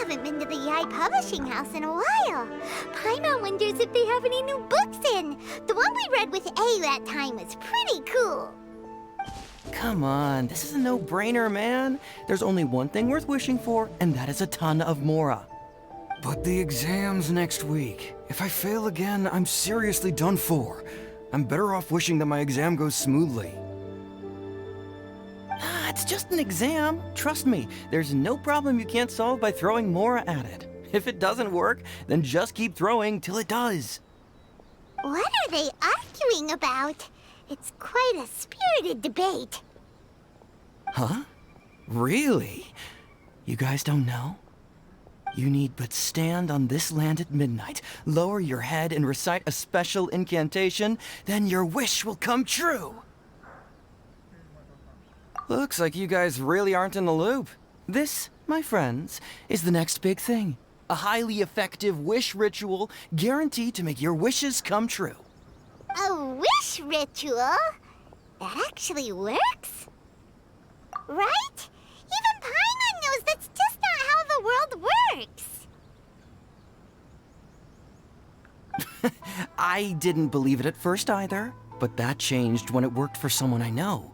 haven't been to the Yai Publishing House in a while. Paimon wonders if they have any new books in. The one we read with A that time was pretty cool. Come on, this is a no-brainer, man. There's only one thing worth wishing for, and that is a ton of Mora. But the exam's next week. If I fail again, I'm seriously done for. I'm better off wishing that my exam goes smoothly. Ah, it's just an exam. Trust me, there's no problem you can't solve by throwing Mora at it. If it doesn't work, then just keep throwing till it does. What are they arguing about? It's quite a spirited debate. Huh? Really? You guys don't know? You need but stand on this land at midnight, lower your head and recite a special incantation, then your wish will come true. Looks like you guys really aren't in the loop. This, my friends, is the next big thing. A highly effective wish ritual guaranteed to make your wishes come true. A wish ritual? That actually works? Right? Even Paimon knows that's just not how the world works. I didn't believe it at first either, but that changed when it worked for someone I know.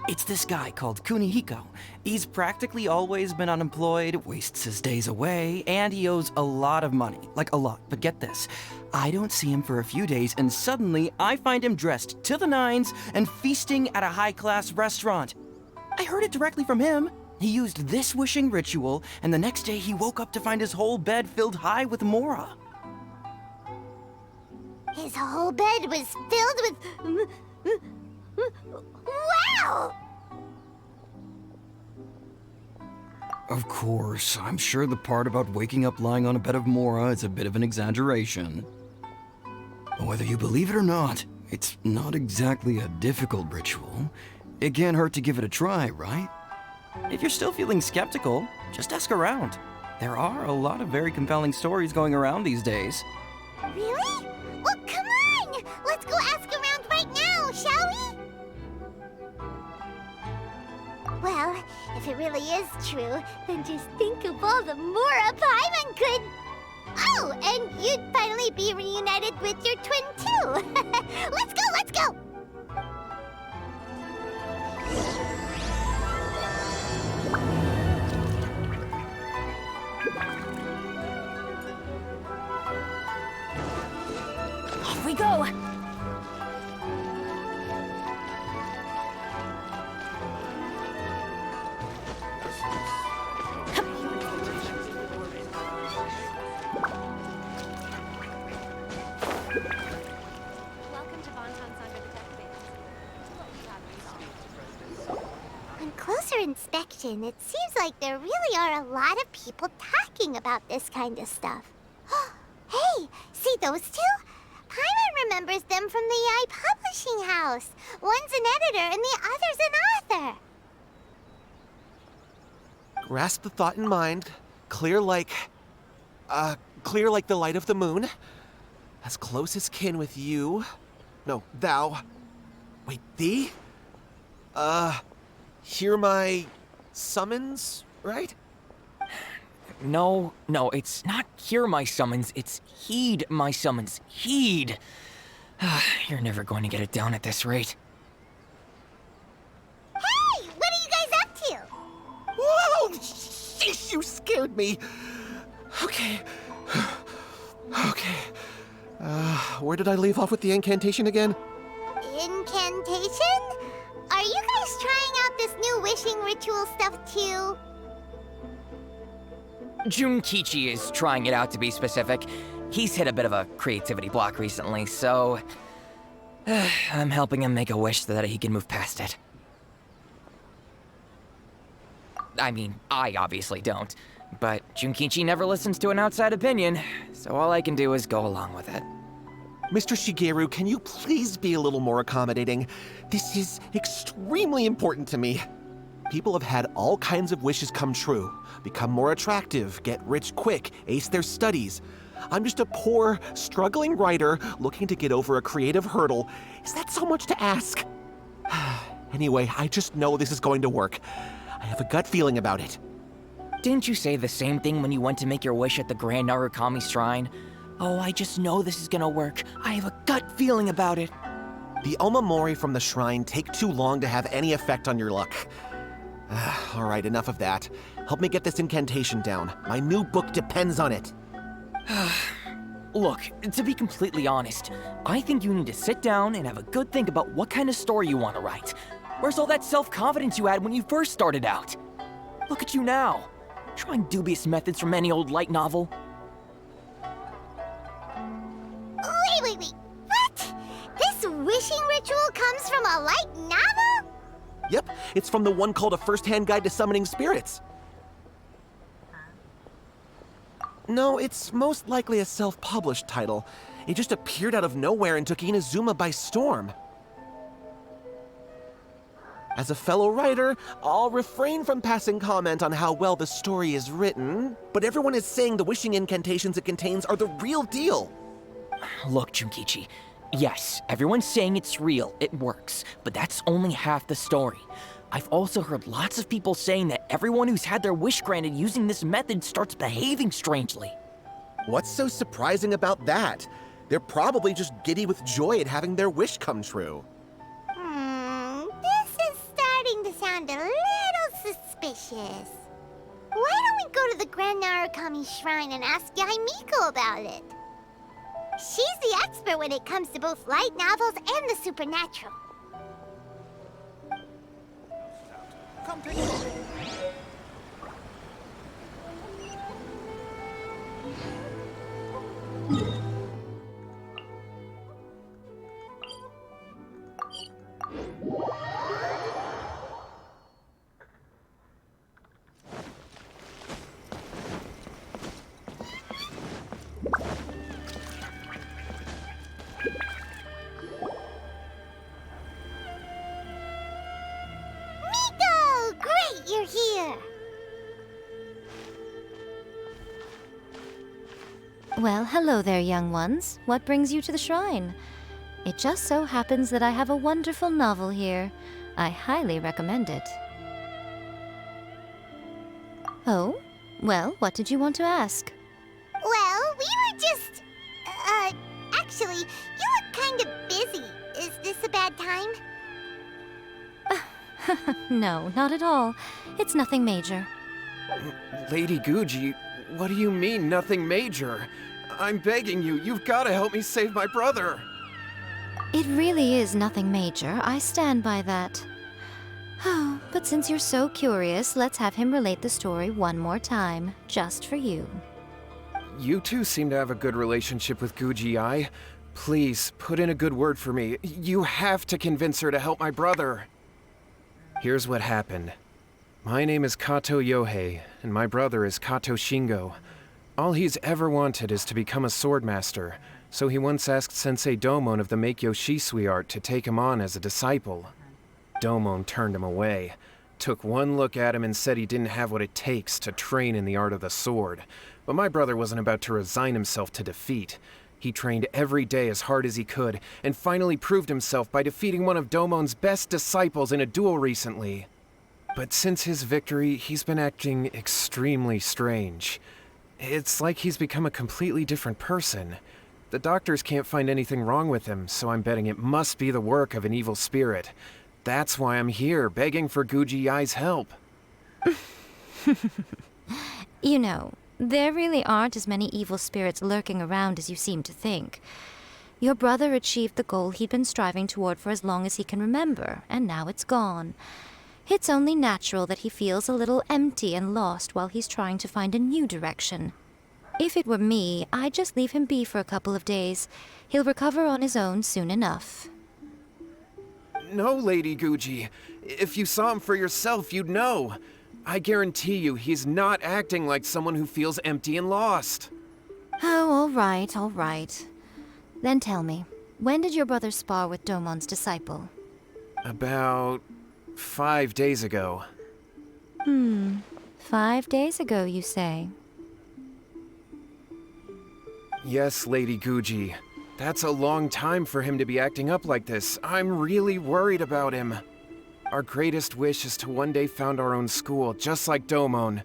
It's this guy called Kunihiko. He's practically always been unemployed, wastes his days away, and he owes a lot of money. Like a lot, but get this. I don't see him for a few days, and suddenly I find him dressed to the nines and feasting at a high-class restaurant. I heard it directly from him. He used this wishing ritual, and the next day he woke up to find his whole bed filled high with Mora. His whole bed was filled with... Wow! Of course, I'm sure the part about waking up lying on a bed of Mora is a bit of an exaggeration. Whether you believe it or not, it's not exactly a difficult ritual. It can't hurt to give it a try, right? If you're still feeling skeptical, just ask around. There are a lot of very compelling stories going around these days. Really? Well, come on! Let's go ask around right now, shall we? Well, if it really is true, then just think of all the Mora Paimon could... Oh, and you'd finally be reunited with your twin, too! Let's go, let's go! Off we go! On closer inspection, it seems like there really are a lot of people talking about this kind of stuff. Hey, see those two? Paimon remembers them from the Yai Publishing House. One's an editor and the other's an author. Grasp the thought in mind. Clear like the light of the moon. As close as kin with you. No, thou. Wait, thee? Hear my summons, right? No, it's not hear my summons, it's heed my summons. Heed! You're never going to get it down at this rate. Hey, what are you guys up to? Whoa! Sheesh, you scared me! Okay. Where did I leave off with the incantation again? Incantation? Are you guys trying out this new wishing ritual stuff too? Junkichi is trying it out, to be specific. He's hit a bit of a creativity block recently, so... I'm helping him make a wish so that he can move past it. I mean, I obviously don't. But Junkichi never listens to an outside opinion, so all I can do is go along with it. Mr. Shigeru, can you please be a little more accommodating? This is extremely important to me. People have had all kinds of wishes come true. Become more attractive, get rich quick, ace their studies. I'm just a poor, struggling writer looking to get over a creative hurdle. Is that so much to ask? Anyway, I just know this is going to work. I have a gut feeling about it. Didn't you say the same thing when you went to make your wish at the Grand Narukami Shrine? Oh, I just know this is gonna work. I have a gut feeling about it. The Omamori from the shrine take too long to have any effect on your luck. Alright, enough of that. Help me get this incantation down. My new book depends on it. Look, to be completely honest, I think you need to sit down and have a good think about what kind of story you want to write. Where's all that self-confidence you had when you first started out? Look at you now, trying dubious methods from any old light novel. Wait. What? This wishing ritual comes from a light novel? Yep, it's from the one called A First-Hand Guide to Summoning Spirits. No, it's most likely a self-published title. It just appeared out of nowhere and took Inazuma by storm. As a fellow writer, I'll refrain from passing comment on how well the story is written, but everyone is saying the wishing incantations it contains are the real deal. Look, Junkichi, yes, everyone's saying it's real, it works, but that's only half the story. I've also heard lots of people saying that everyone who's had their wish granted using this method starts behaving strangely. What's so surprising about that? They're probably just giddy with joy at having their wish come true. This is starting to sound a little suspicious. Why don't we go to the Grand Narukami Shrine and ask Miko about it? She's the expert when it comes to both light novels and the supernatural. Come take a look. Miko! Great, you're here! Well, hello there, young ones. What brings you to the shrine? It just so happens that I have a wonderful novel here. I highly recommend it. Oh? Well, what did you want to ask? Well, we were just... actually, you look kind of busy. Is this a bad time? No, not at all. It's nothing major. Lady Guji, what do you mean, nothing major? I'm begging you, you've got to help me save my brother. It really is nothing major. I stand by that. Oh, but since you're so curious, let's have him relate the story one more time, just for you. You two seem to have a good relationship with Guji-ai. Please, put in a good word for me. You have to convince her to help my brother. Here's what happened. My name is Kato Yohei, and my brother is Kato Shingo. All he's ever wanted is to become a swordmaster, so he once asked Sensei Domon of the Meikyo Shisui art to take him on as a disciple. Domon turned him away, took one look at him and said he didn't have what it takes to train in the art of the sword. But my brother wasn't about to resign himself to defeat. He trained every day as hard as he could, and finally proved himself by defeating one of Domon's best disciples in a duel recently. But since his victory, he's been acting extremely strange. It's like he's become a completely different person. The doctors can't find anything wrong with him, so I'm betting it must be the work of an evil spirit. That's why I'm here, begging for Guji-ai's help. You know, there really aren't as many evil spirits lurking around as you seem to think. Your brother achieved the goal he'd been striving toward for as long as he can remember, and now it's gone. It's only natural that he feels a little empty and lost while he's trying to find a new direction. If it were me, I'd just leave him be for a couple of days. He'll recover on his own soon enough. No, Lady Guji. If you saw him for yourself, you'd know. I guarantee you he's not acting like someone who feels empty and lost. Oh, all right. Then tell me, when did your brother spar with Domon's disciple? About 5 days ago. 5 days ago, you say? Yes, Lady Guji. That's a long time for him to be acting up like this. I'm really worried about him. Our greatest wish is to one day found our own school, just like Domon.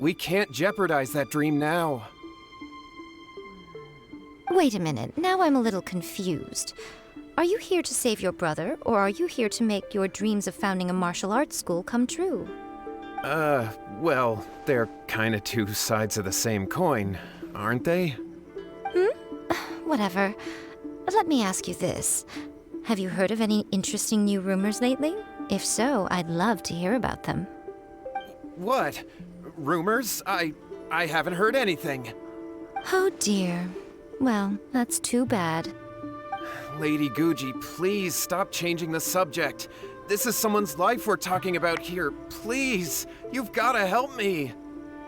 We can't jeopardize that dream now. Wait a minute, now I'm a little confused. Are you here to save your brother, or are you here to make your dreams of founding a martial arts school come true? Well, they're kinda two sides of the same coin, aren't they? Whatever. Let me ask you this. Have you heard of any interesting new rumors lately? If so, I'd love to hear about them. What? Rumors? I haven't heard anything. Oh dear. Well, that's too bad. Lady Guji, please stop changing the subject. This is someone's life we're talking about here. Please, you've gotta help me.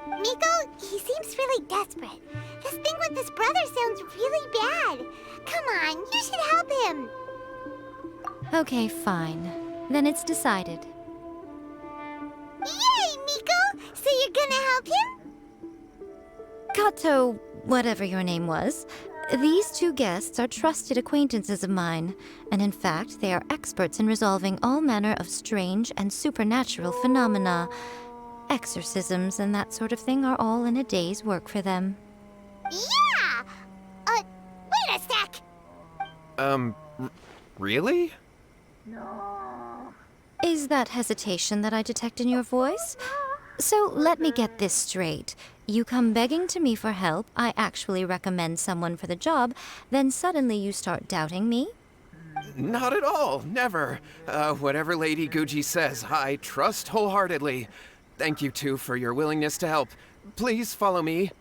Miko, he seems really desperate. This thing with his brother sounds really bad. Come on, you should help him. Okay, fine. Then it's decided. Yay, Miko! So you're gonna help him? Kato, whatever your name was, these two guests are trusted acquaintances of mine, and in fact, they are experts in resolving all manner of strange and supernatural phenomena. Exorcisms and that sort of thing are all in a day's work for them. Yeah! Wait a sec! Really? Is that hesitation that I detect in your voice? So let me get this straight. You come begging to me for help, I actually recommend someone for the job, then suddenly you start doubting me? Not at all, never. Whatever Lady Guji says, I trust wholeheartedly. Thank you two for your willingness to help. Please follow me.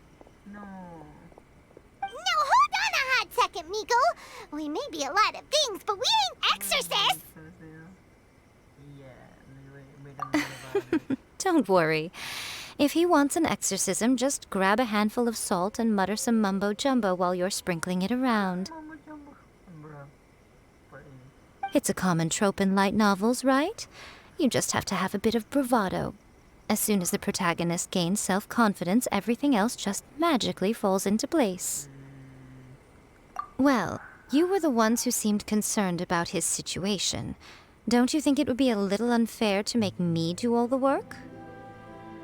No, hold on a hot second, Miko. We may be a lot of things, but we ain't exorcists! Don't worry. If he wants an exorcism, just grab a handful of salt and mutter some mumbo-jumbo while you're sprinkling it around. It's a common trope in light novels, right? You just have to have a bit of bravado. As soon as the protagonist gains self-confidence, everything else just magically falls into place. Well, you were the ones who seemed concerned about his situation. Don't you think it would be a little unfair to make me do all the work?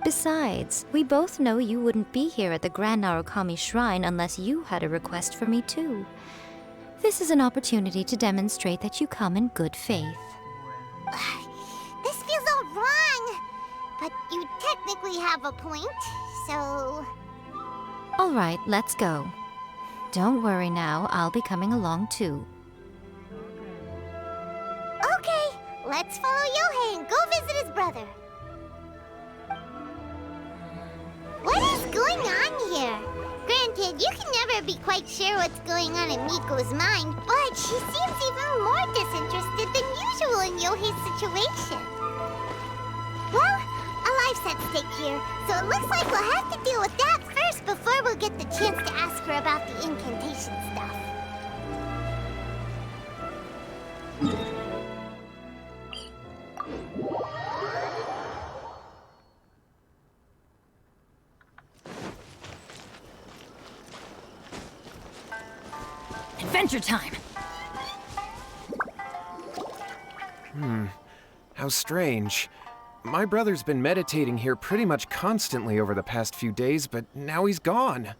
Besides, we both know you wouldn't be here at the Grand Narukami Shrine unless you had a request for me too. This is an opportunity to demonstrate that you come in good faith. This feels all wrong. But you technically have a point, so... All right, let's go. Don't worry now, I'll be coming along too. Okay, let's follow Yohei and go visit his brother. What is going on here? Granted, you can never be quite sure what's going on in Miko's mind, but she seems even more disinterested than usual in Yohei's situation. Well, a life's at stake here, so it looks like we'll have to deal with that first before we'll get the chance to ask her about the incantation stuff. Adventure time! How strange. My brother's been meditating here pretty much constantly over the past few days, but now he's gone.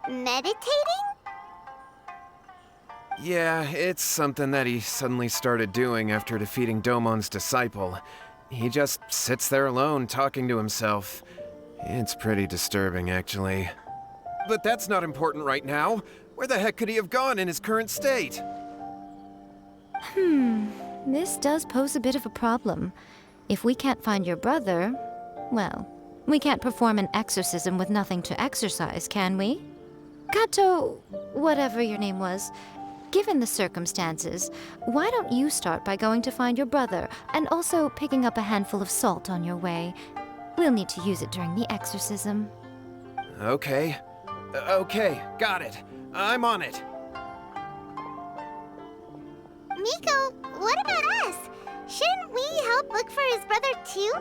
Meditating? Yeah, it's something that he suddenly started doing after defeating Domon's disciple. He just sits there alone, talking to himself. It's pretty disturbing, actually. But that's not important right now. Where the heck could he have gone in his current state? This does pose a bit of a problem. If we can't find your brother, well, we can't perform an exorcism with nothing to exorcise, can we? Kato, whatever your name was, given the circumstances, why don't you start by going to find your brother and also picking up a handful of salt on your way? We'll need to use it during the exorcism. Okay. Okay, got it. I'm on it. Miko, what about us? Shouldn't we help look for his brother too?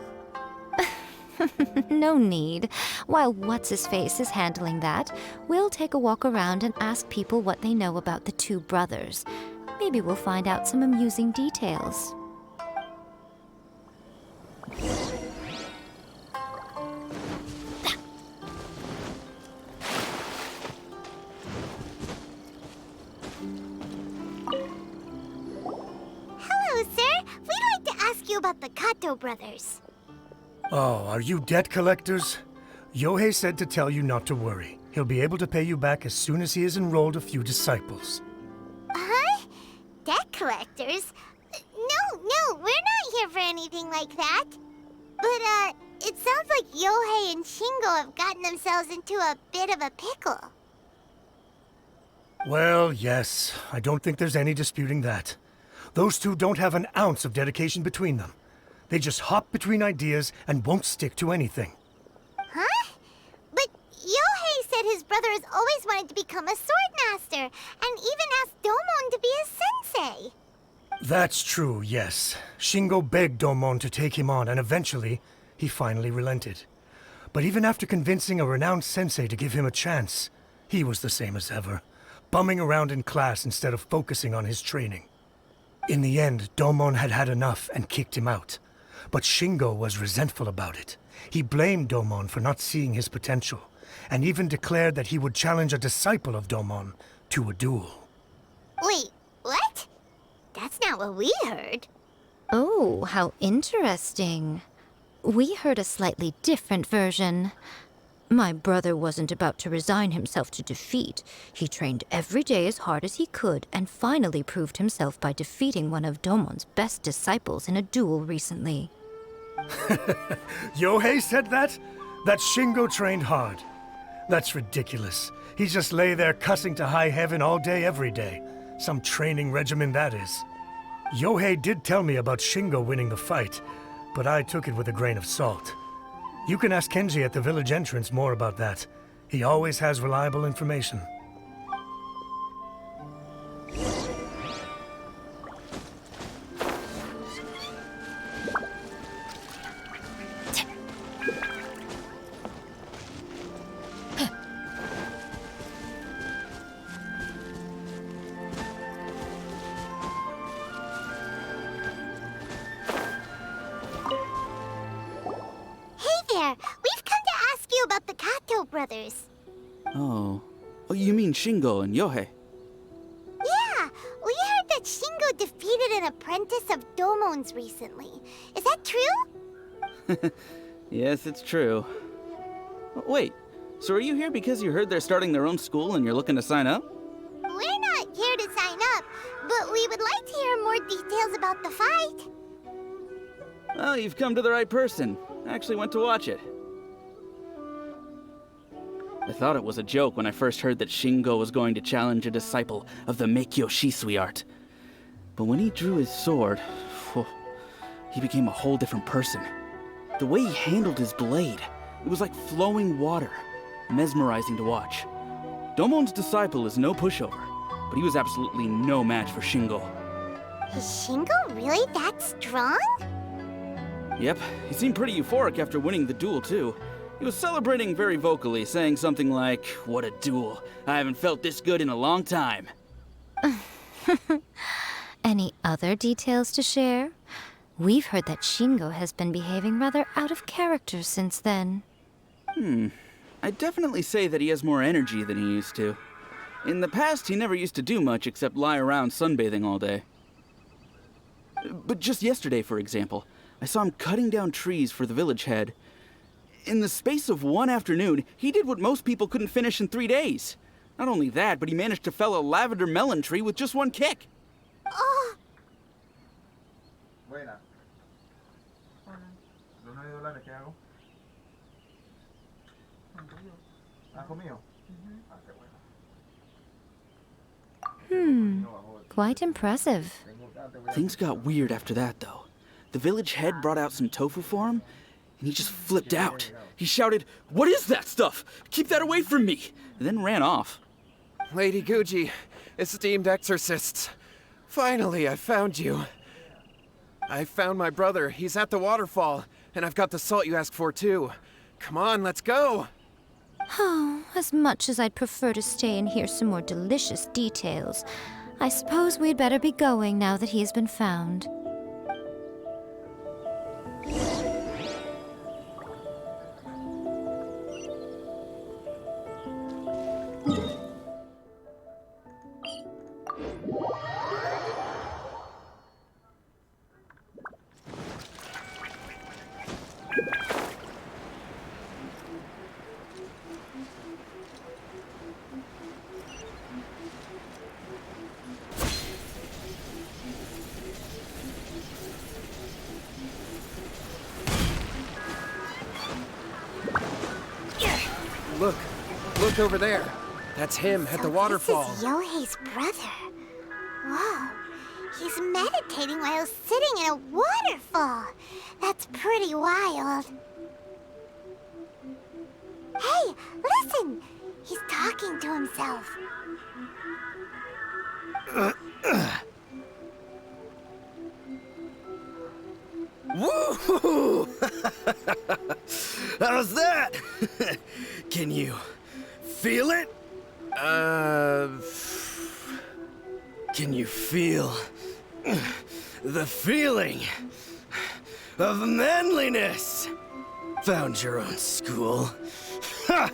No need. While What's-His-Face is handling that, we'll take a walk around and ask people what they know about the two brothers. Maybe we'll find out some amusing details. you about the Kato brothers. Oh, are you debt collectors? Yohei said to tell you not to worry. He'll be able to pay you back as soon as he has enrolled a few disciples. Huh? Debt collectors? No, we're not here for anything like that. But, it sounds like Yohei and Shingo have gotten themselves into a bit of a pickle. Well, yes. I don't think there's any disputing that. Those two don't have an ounce of dedication between them. They just hop between ideas and won't stick to anything. Huh? But Yohei said his brother has always wanted to become a sword master, and even asked Domon to be his sensei. That's true, yes. Shingo begged Domon to take him on, and eventually, he finally relented. But even after convincing a renowned sensei to give him a chance, he was the same as ever, bumming around in class instead of focusing on his training. In the end, Domon had had enough and kicked him out. But Shingo was resentful about it. He blamed Domon for not seeing his potential, and even declared that he would challenge a disciple of Domon to a duel. Wait, what? That's not what we heard. Oh, how interesting. We heard a slightly different version. My brother wasn't about to resign himself to defeat. He trained every day as hard as he could and finally proved himself by defeating one of Domon's best disciples in a duel recently. Yohei said that? That Shingo trained hard. That's ridiculous. He just lay there cussing to high heaven all day every day. Some training regimen, that is. Yohei did tell me about Shingo winning the fight, but I took it with a grain of salt. You can ask Kenji at the village entrance more about that. He always has reliable information. We've come to ask you about the Kato brothers. Oh, you mean Shingo and Yohei? Yeah, we heard that Shingo defeated an apprentice of Domon's recently. Is that true? Yes, it's true. Wait, so are you here because you heard they're starting their own school and you're looking to sign up? We're not here to sign up, but we would like to hear more details about the fight. Well, you've come to the right person. I actually went to watch it. I thought it was a joke when I first heard that Shingo was going to challenge a disciple of the Meikyo Shisui art. But when he drew his sword, he became a whole different person. The way he handled his blade, it was like flowing water, mesmerizing to watch. Domon's disciple is no pushover, but he was absolutely no match for Shingo. Is Shingo really that strong? Yep, he seemed pretty euphoric after winning the duel, too. He was celebrating very vocally, saying something like, "What a duel. I haven't felt this good in a long time." Any other details to share? We've heard that Shingo has been behaving rather out of character since then. I'd definitely say that he has more energy than he used to. In the past, he never used to do much except lie around sunbathing all day. But just yesterday, for example, I saw him cutting down trees for the village head. In the space of one afternoon, he did what most people couldn't finish in 3 days. Not only that, but he managed to fell a lavender melon tree with just one kick. Oh, Buena. Los $9, ¿qué hago? ¿Has comido? Ah, qué bueno. Quite impressive. Things got weird after that, though. The village head brought out some tofu for him, and he just flipped out. He shouted, "What is that stuff? Keep that away from me!" and then ran off. Lady Guji, esteemed exorcists. Finally, I found you. I found my brother. He's at the waterfall, and I've got the salt you asked for, too. Come on, let's go! Oh, as much as I'd prefer to stay and hear some more delicious details, I suppose we'd better be going now that he has been found. Look over there. That's him at the waterfall. This is Yohei's brother. Whoa. He's meditating while sitting in a waterfall. That's pretty wild. Hey, listen! He's talking to himself. Woo! How's that? Can you feel it? Can you feel the feeling of manliness? Found your own school. Ha!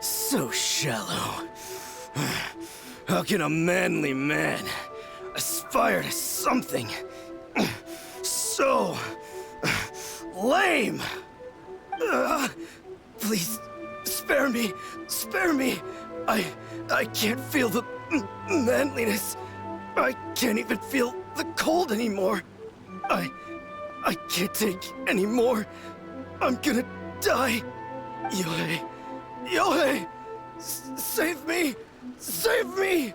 So shallow. How can a manly man aspire to something so lame? Please, spare me. Spare me. I can't feel the manliness. I can't even feel the cold anymore. I can't take any more. I'm gonna die. Yohei. Yohei! Save me! Save me!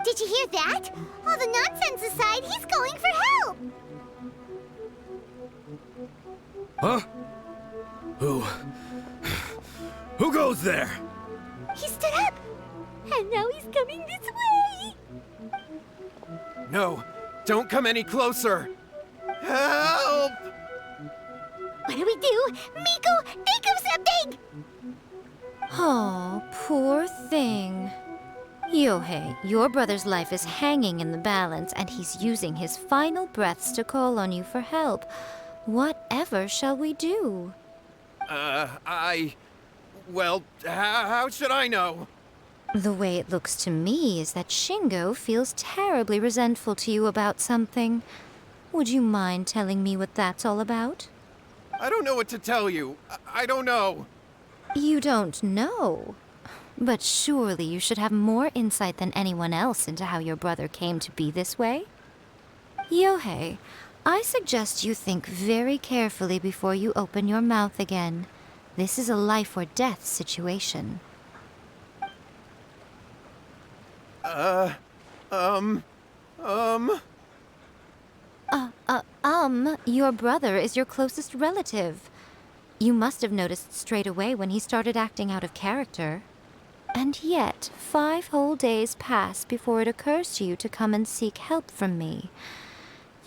Did you hear that? All the nonsense aside, he's going for help! Huh? Who goes there? He stood up! And now he's coming this way! No, don't come any closer. Help! What do we do? Miko, think of something! Oh, poor thing. Yohei, your brother's life is hanging in the balance, and he's using his final breaths to call on you for help. Whatever shall we do? Well, how should I know? The way it looks to me is that Shingo feels terribly resentful to you about something. Would you mind telling me what that's all about? I don't know what to tell you. I don't know. You don't know? But surely you should have more insight than anyone else into how your brother came to be this way? Yohei, I suggest you think very carefully before you open your mouth again. This is a life or death situation. Your brother is your closest relative. You must have noticed straight away when he started acting out of character. And yet, 5 whole days pass before it occurs to you to come and seek help from me.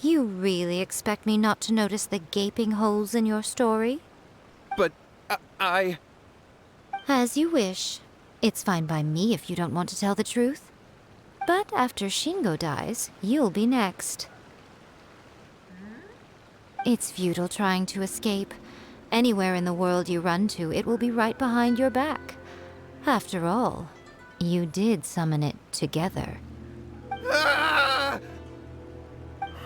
You really expect me not to notice the gaping holes in your story? But As you wish. It's fine by me if you don't want to tell the truth. But after Shingo dies, you'll be next. It's futile trying to escape. Anywhere in the world you run to, it will be right behind your back. After all, you did summon it together. Ah!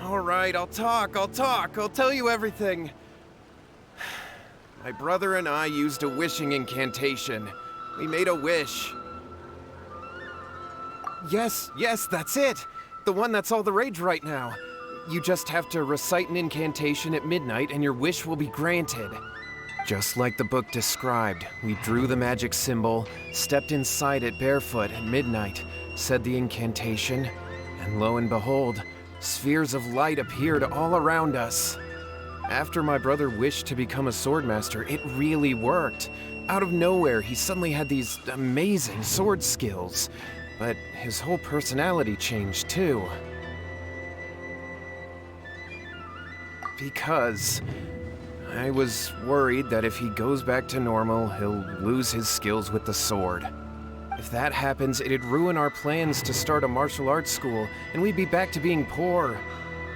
All right, I'll talk. I'll tell you everything. My brother and I used a wishing incantation. We made a wish. Yes, that's it. The one that's all the rage right now. You just have to recite an incantation at midnight and your wish will be granted. Just like the book described, we drew the magic symbol, stepped inside it barefoot at midnight, said the incantation, and lo and behold, spheres of light appeared all around us. After my brother wished to become a swordmaster, it really worked. Out of nowhere, he suddenly had these amazing sword skills, but his whole personality changed too. Because I was worried that if he goes back to normal, he'll lose his skills with the sword. If that happens, it'd ruin our plans to start a martial arts school, and we'd be back to being poor.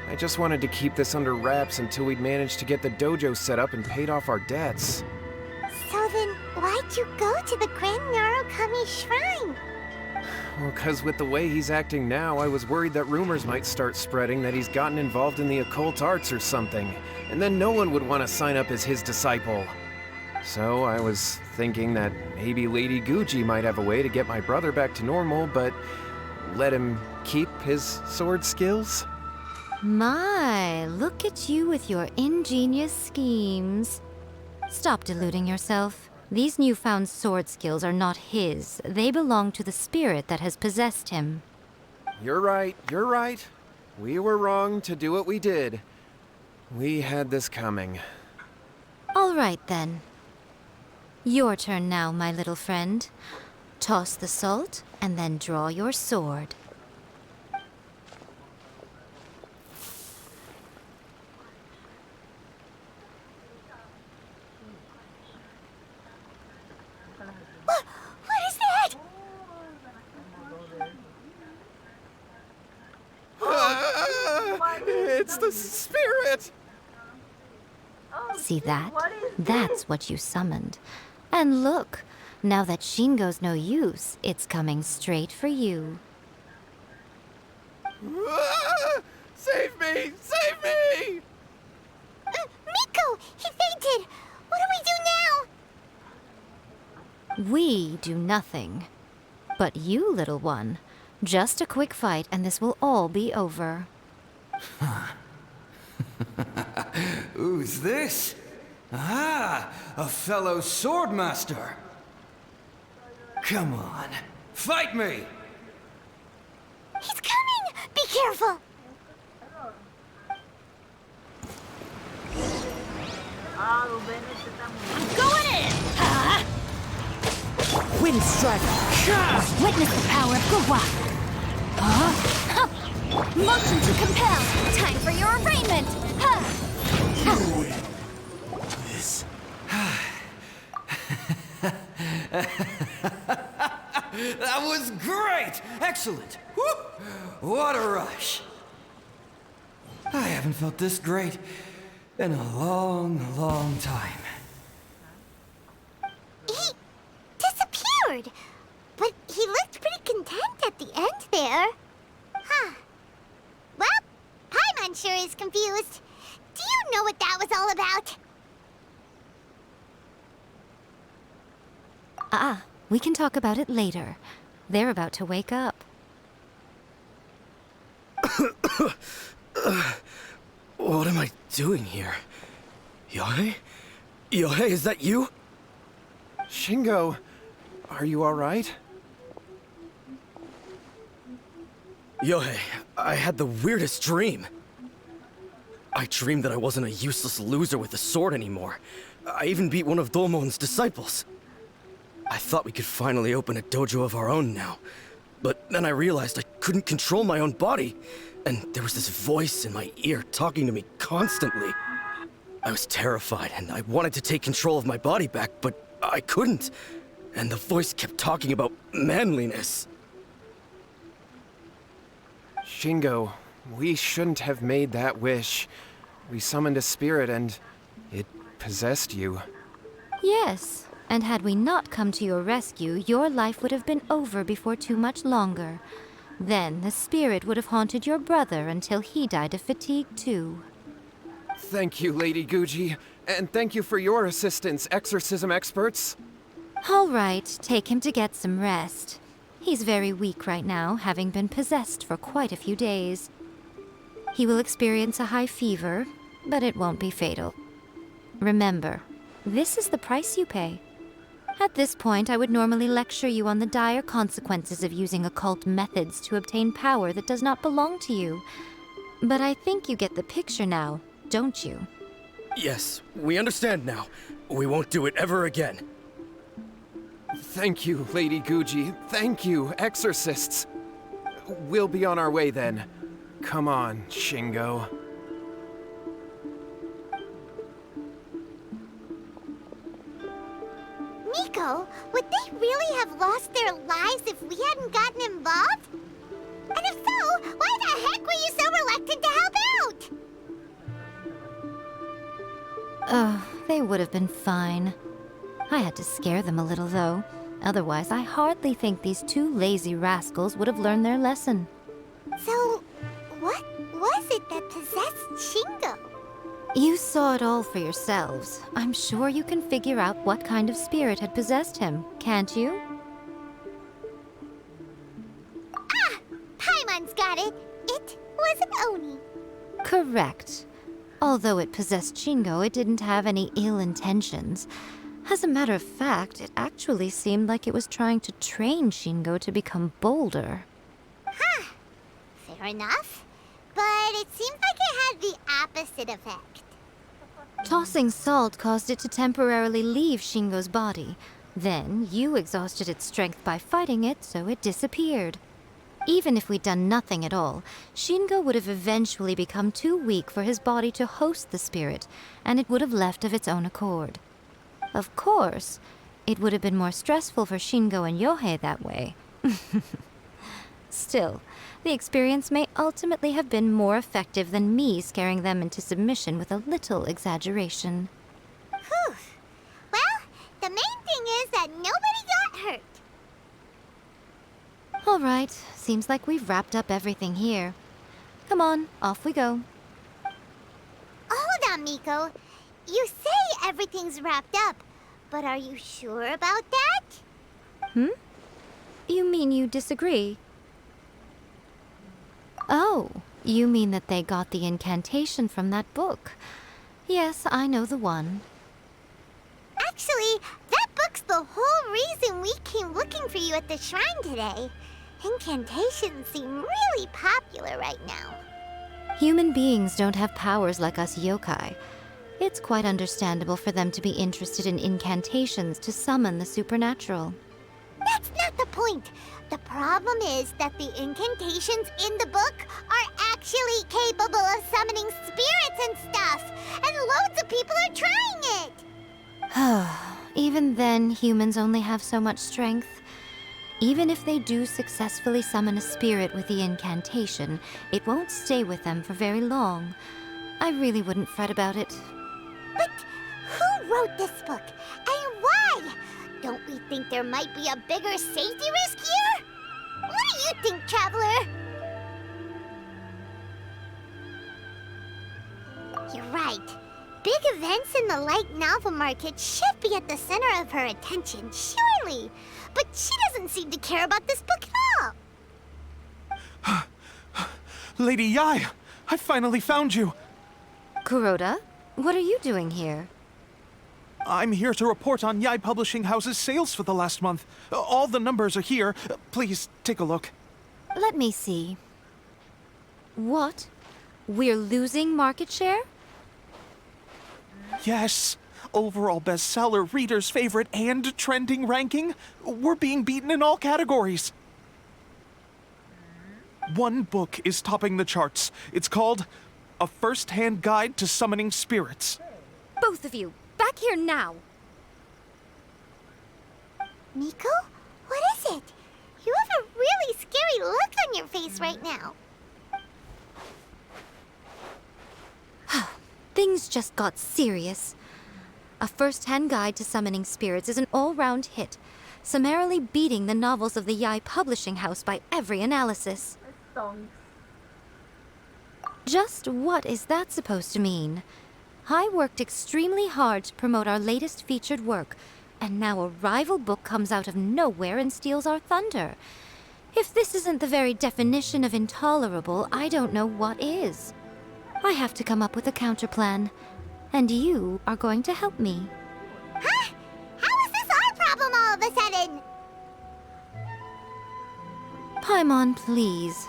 I just wanted to keep this under wraps until we'd managed to get the dojo set up and paid off our debts. So then, why'd you go to the Grand Narukami Shrine? Well, 'cause with the way he's acting now, I was worried that rumors might start spreading that he's gotten involved in the occult arts or something, and then no one would want to sign up as his disciple. So I was thinking that maybe Lady Guji might have a way to get my brother back to normal, but let him keep his sword skills? My, look at you with your ingenious schemes. Stop deluding yourself. These newfound sword skills are not his. They belong to the spirit that has possessed him. You're right, you're right. We were wrong to do what we did. We had this coming. All right, then. Your turn now, my little friend. Toss the salt, and then draw your sword. What is that? It's the spirit! See that? That's what you summoned. And look, now that Shingo's no use, it's coming straight for you. Save me! Save me! Miko! He fainted! What do we do now? We do nothing. But you, little one, just a quick fight and this will all be over. Who's this? Ah, a fellow swordmaster. Come on, fight me! He's coming! Be careful! Going in! Wind strike! Witness the power of Gua! Motion to compel! Time for your arraignment! That was great! Excellent! Woo! What a rush! I haven't felt this great in a long, long time. He disappeared! But he looked pretty content at the end there. Huh. Well, Paimon sure is confused. Do you know what that was all about? We can talk about it later. They're about to wake up. What am I doing here? Yohei? Yohei, is that you? Shingo, are you alright? Yohei, I had the weirdest dream. I dreamed that I wasn't a useless loser with a sword anymore. I even beat one of Domon's disciples. I thought we could finally open a dojo of our own now. But then I realized I couldn't control my own body. And there was this voice in my ear talking to me constantly. I was terrified and I wanted to take control of my body back, but I couldn't. And the voice kept talking about manliness. Shingo, we shouldn't have made that wish. We summoned a spirit and it possessed you. Yes, and had we not come to your rescue, your life would have been over before too much longer. Then the spirit would have haunted your brother until he died of fatigue too. Thank you, Lady Guji, and thank you for your assistance, exorcism experts. All right, take him to get some rest. He's very weak right now, having been possessed for quite a few days. He will experience a high fever, but it won't be fatal. Remember, this is the price you pay. At this point, I would normally lecture you on the dire consequences of using occult methods to obtain power that does not belong to you. But I think you get the picture now, don't you? Yes, we understand now. We won't do it ever again. Thank you, Lady Guji. Thank you, exorcists. We'll be on our way then. Come on, Shingo. Miko, would they really have lost their lives if we hadn't gotten involved? And if so, why the heck were you so reluctant to help out? They would have been fine. I had to scare them a little, though. Otherwise, I hardly think these two lazy rascals would have learned their lesson. So, what was it that possessed Shingo? You saw it all for yourselves. I'm sure you can figure out what kind of spirit had possessed him, can't you? Paimon's got it. It was an Oni. Correct. Although it possessed Shingo, it didn't have any ill intentions. As a matter of fact, it actually seemed like it was trying to train Shingo to become bolder. Huh. Fair enough. But it seems like it had the opposite effect. Tossing salt caused it to temporarily leave Shingo's body. Then, you exhausted its strength by fighting it, so it disappeared. Even if we'd done nothing at all, Shingo would have eventually become too weak for his body to host the spirit, and it would have left of its own accord. Of course, it would have been more stressful for Shingo and Yohei that way. Still, the experience may ultimately have been more effective than me scaring them into submission with a little exaggeration. Whew. Well, the main thing is that nobody got hurt. All right, seems like we've wrapped up everything here. Come on, off we go. Hold on, Miko. You say everything's wrapped up, but are you sure about that? You mean you disagree? Oh, you mean that they got the incantation from that book. Yes, I know the one. Actually, that book's the whole reason we came looking for you at the shrine today. Incantations seem really popular right now. Human beings don't have powers like us yokai. It's quite understandable for them to be interested in incantations to summon the supernatural. That's not the point. The problem is that the incantations in the book are actually capable of summoning spirits and stuff, and loads of people are trying it. Even then, humans only have so much strength. Even if they do successfully summon a spirit with the incantation, it won't stay with them for very long. I really wouldn't fret about it. But who wrote this book, and why? Don't we think there might be a bigger safety risk here? What do you think, Traveler? You're right. Big events in the light novel market should be at the center of her attention, surely. But she doesn't seem to care about this book at all. Lady Yai, I finally found you. Kuroda, what are you doing here? I'm here to report on Yai Publishing House's sales for the last month. All the numbers are here. Please take a look. Let me see. What? We're losing market share? Yes. Overall bestseller, reader's favorite, and trending ranking. We're being beaten in all categories. One book is topping the charts. It's called A First-Hand Guide to Summoning Spirits. Both of you, back here now! Miko? What is it? You have a really scary look on your face right now. Things just got serious. A First-Hand Guide to Summoning Spirits is an all-round hit, summarily beating the novels of the Yai Publishing House by every analysis. Just what is that supposed to mean? I worked extremely hard to promote our latest featured work, and now a rival book comes out of nowhere and steals our thunder. If this isn't the very definition of intolerable, I don't know what is. I have to come up with a counterplan, and you are going to help me. Huh? How is this our problem all of a sudden? Paimon, please.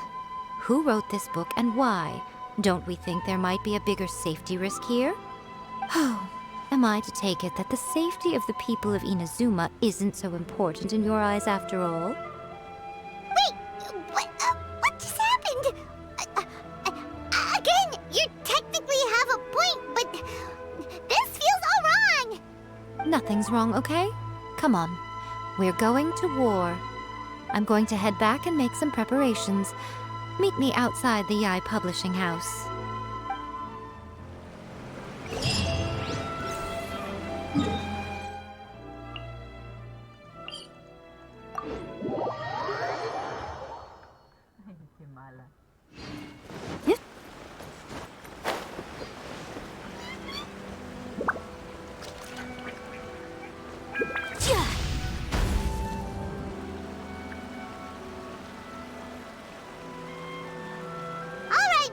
Who wrote this book and why? Don't we think there might be a bigger safety risk here? Oh, am I to take it that the safety of the people of Inazuma isn't so important in your eyes after all? Wait, what just happened? Again, you technically have a point, but this feels all wrong. Nothing's wrong, okay? Come on. We're going to war. I'm going to head back and make some preparations. Meet me outside the Yai Publishing House.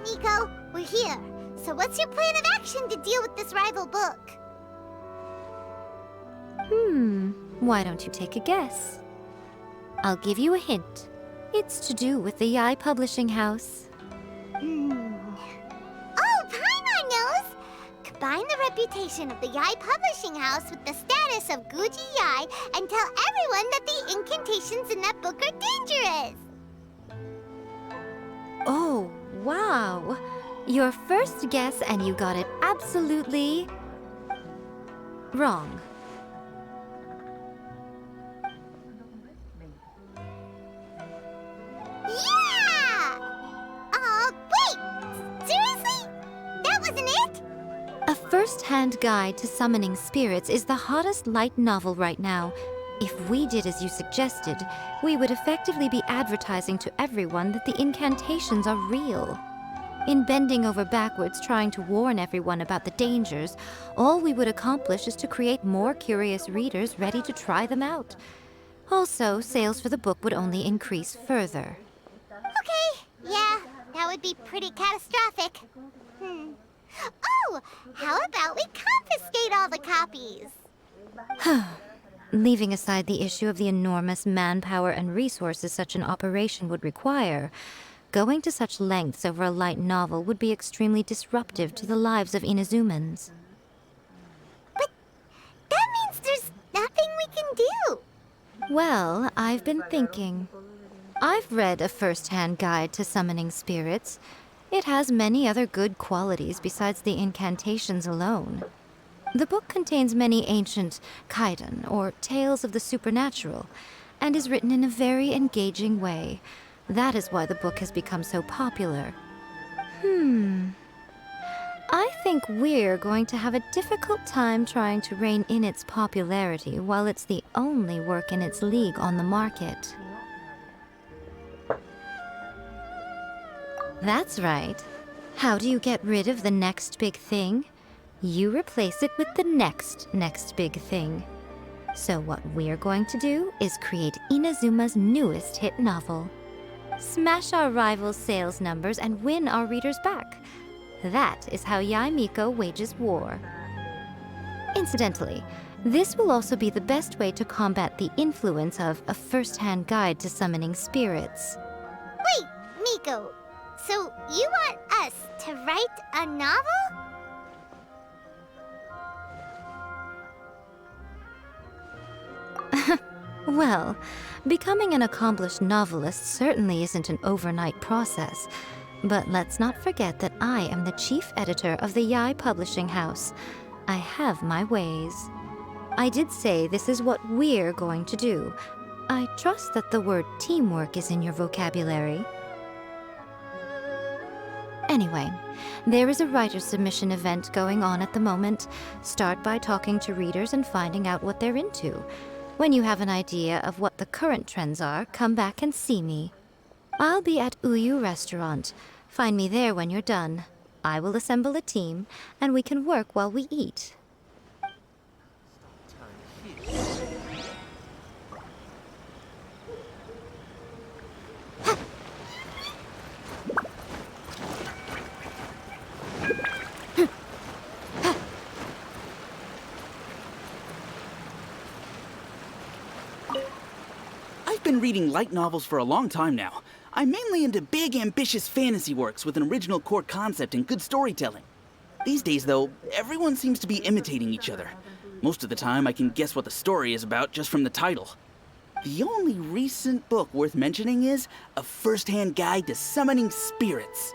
Miko, we're here. So what's your plan of action to deal with this rival book? Why don't you take a guess? I'll give you a hint. It's to do with the Yai Publishing House. Oh, Paimon knows! Combine the reputation of the Yai Publishing House with the status of Guji Yai and tell everyone that the incantations in that book are dangerous! Oh, wow. Your first guess and you got it absolutely wrong. Yeah! Wait! Seriously? That wasn't it? A first-hand guide to summoning spirits is the hottest light novel right now. If we did as you suggested, we would effectively be advertising to everyone that the incantations are real. In bending over backwards trying to warn everyone about the dangers, all we would accomplish is to create more curious readers ready to try them out. Also, sales for the book would only increase further. Okay, yeah, that would be pretty catastrophic. Oh, how about we confiscate all the copies? Leaving aside the issue of the enormous manpower and resources such an operation would require, going to such lengths over a light novel would be extremely disruptive to the lives of Inazumans. But that means there's nothing we can do. Well, I've been thinking. I've read a first-hand guide to summoning spirits. It has many other good qualities besides the incantations alone. The book contains many ancient kaidan, or tales of the supernatural, and is written in a very engaging way. That is why the book has become so popular. I think we're going to have a difficult time trying to rein in its popularity while it's the only work in its league on the market. That's right. How do you get rid of the next big thing? You replace it with the next big thing. So what we're going to do is create Inazuma's newest hit novel. Smash our rivals' sales numbers and win our readers back. That is how Yai Miko wages war. Incidentally, this will also be the best way to combat the influence of a first-hand guide to summoning spirits. Wait, Miko, so you want us to write a novel? Well, becoming an accomplished novelist certainly isn't an overnight process. But let's not forget that I am the chief editor of the Yai Publishing House. I have my ways. I did say this is what we're going to do. I trust that the word teamwork is in your vocabulary. Anyway, there is a writer's submission event going on at the moment. Start by talking to readers and finding out what they're into. When you have an idea of what the current trends are, come back and see me. I'll be at Uyu Restaurant. Find me there when you're done. I will assemble a team, and we can work while we eat. I've been reading light novels for a long time now. I'm mainly into big, ambitious fantasy works with an original core concept and good storytelling. These days, though, everyone seems to be imitating each other. Most of the time, I can guess what the story is about just from the title. The only recent book worth mentioning is A First-Hand Guide to Summoning Spirits.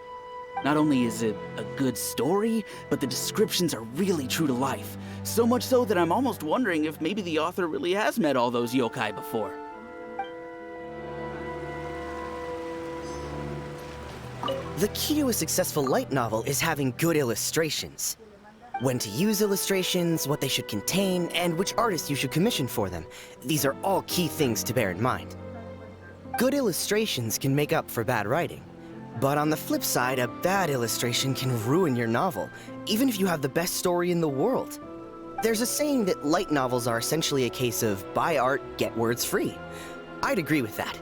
Not only is it a good story, but the descriptions are really true to life. So much so that I'm almost wondering if maybe the author really has met all those yokai before. The key to a successful light novel is having good illustrations. When to use illustrations, what they should contain, and which artists you should commission for them. These are all key things to bear in mind. Good illustrations can make up for bad writing. But on the flip side, a bad illustration can ruin your novel, even if you have the best story in the world. There's a saying that light novels are essentially a case of buy art, get words free. I'd agree with that.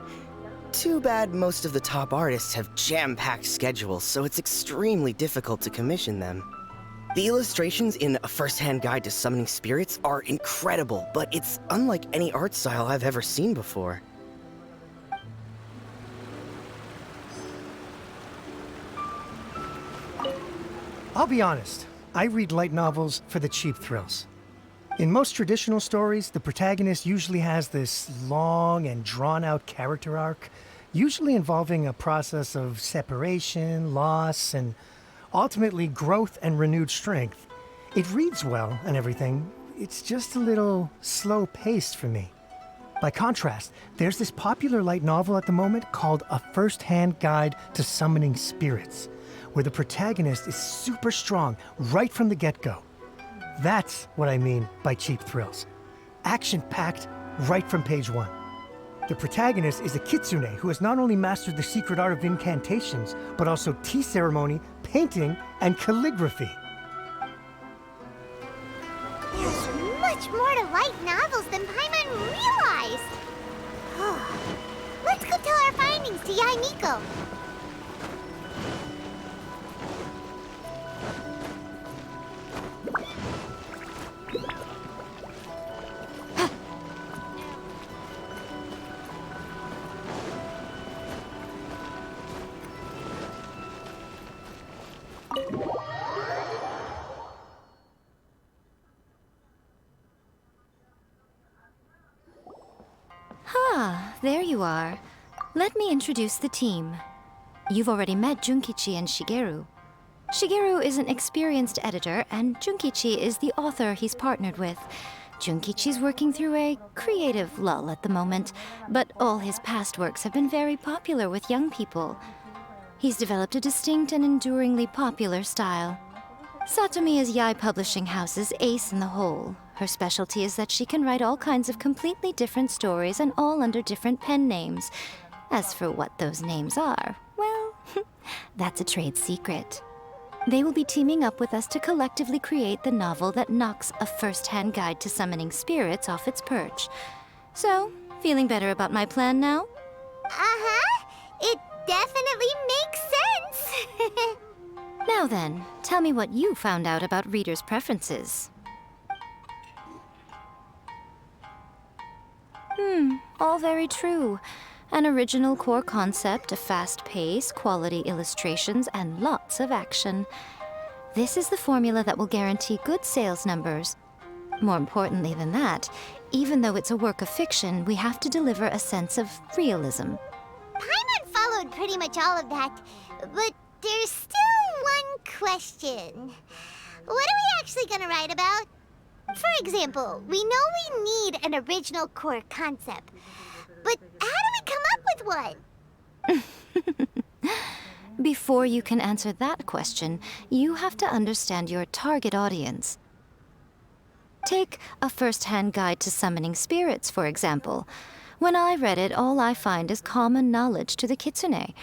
Too bad most of the top artists have jam-packed schedules, so it's extremely difficult to commission them. The illustrations in A First-Hand Guide to Summoning Spirits are incredible, but it's unlike any art style I've ever seen before. I'll be honest, I read light novels for the cheap thrills. In most traditional stories, the protagonist usually has this long and drawn-out character arc, usually involving a process of separation, loss, and ultimately growth and renewed strength. It reads well and everything, it's just a little slow-paced for me. By contrast, there's this popular light novel at the moment called A First-Hand Guide to Summoning Spirits, where the protagonist is super strong right from the get-go. That's what I mean by cheap thrills. Action-packed right from page 1. The protagonist is a kitsune who has not only mastered the secret art of incantations, but also tea ceremony, painting, and calligraphy. There's much more to light novels than Paimon realized. Let's go tell our findings to Yai Miko. There you are. Let me introduce the team. You've already met Junkichi and Shigeru. Shigeru is an experienced editor, and Junkichi is the author he's partnered with. Junkichi's working through a creative lull at the moment, but all his past works have been very popular with young people. He's developed a distinct and enduringly popular style. Satomi is Yai Publishing House's ace in the hole. Her specialty is that she can write all kinds of completely different stories and all under different pen names. As for what those names are, well, that's a trade secret. They will be teaming up with us to collectively create the novel that knocks A First-Hand Guide to Summoning Spirits off its perch. So, feeling better about my plan now? Uh-huh. It definitely makes sense. Now then, tell me what you found out about readers' preferences. All very true. An original core concept, a fast pace, quality illustrations, and lots of action. This is the formula that will guarantee good sales numbers. More importantly than that, even though it's a work of fiction, we have to deliver a sense of realism. Paimon followed pretty much all of that, but there's still one question. What are we actually gonna write about? For example, we know we need an original core concept, but how do we come up with one? Before you can answer that question, you have to understand your target audience. Take A First-Hand Guide to Summoning Spirits, for example. When I read it, all I find is common knowledge to the kitsune.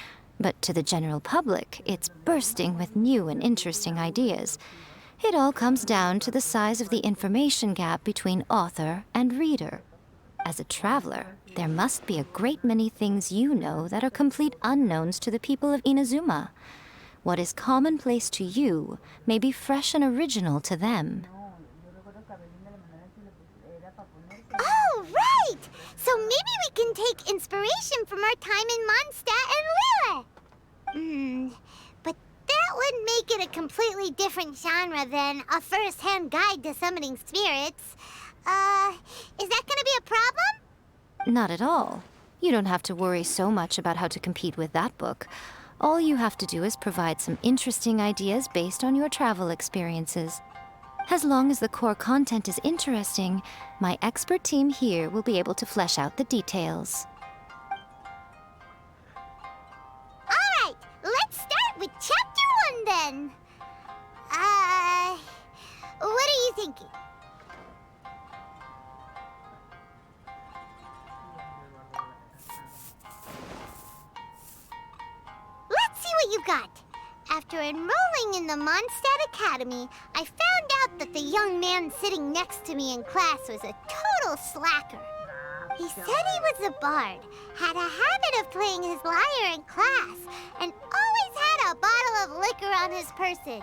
But to the general public, it's bursting with new and interesting ideas. It all comes down to the size of the information gap between author and reader. As a traveler, there must be a great many things you know that are complete unknowns to the people of Inazuma. What is commonplace to you may be fresh and original to them. Oh, right! So maybe we can take inspiration from our time in Mondstadt and Lille. But that would make it a completely different genre than A First-Hand Guide to Summoning Spirits. Is that gonna be a problem? Not at all. You don't have to worry so much about how to compete with that book. All you have to do is provide some interesting ideas based on your travel experiences. As long as the core content is interesting, my expert team here will be able to flesh out the details. All right, let's start with Chapter 1 then. What are you thinking? Let's see what you got. After enrolling in the Mondstadt Academy, I found out that the young man sitting next to me in class was a total slacker. He said he was a bard, had a habit of playing his lyre in class, and always had a bottle of liquor on his person.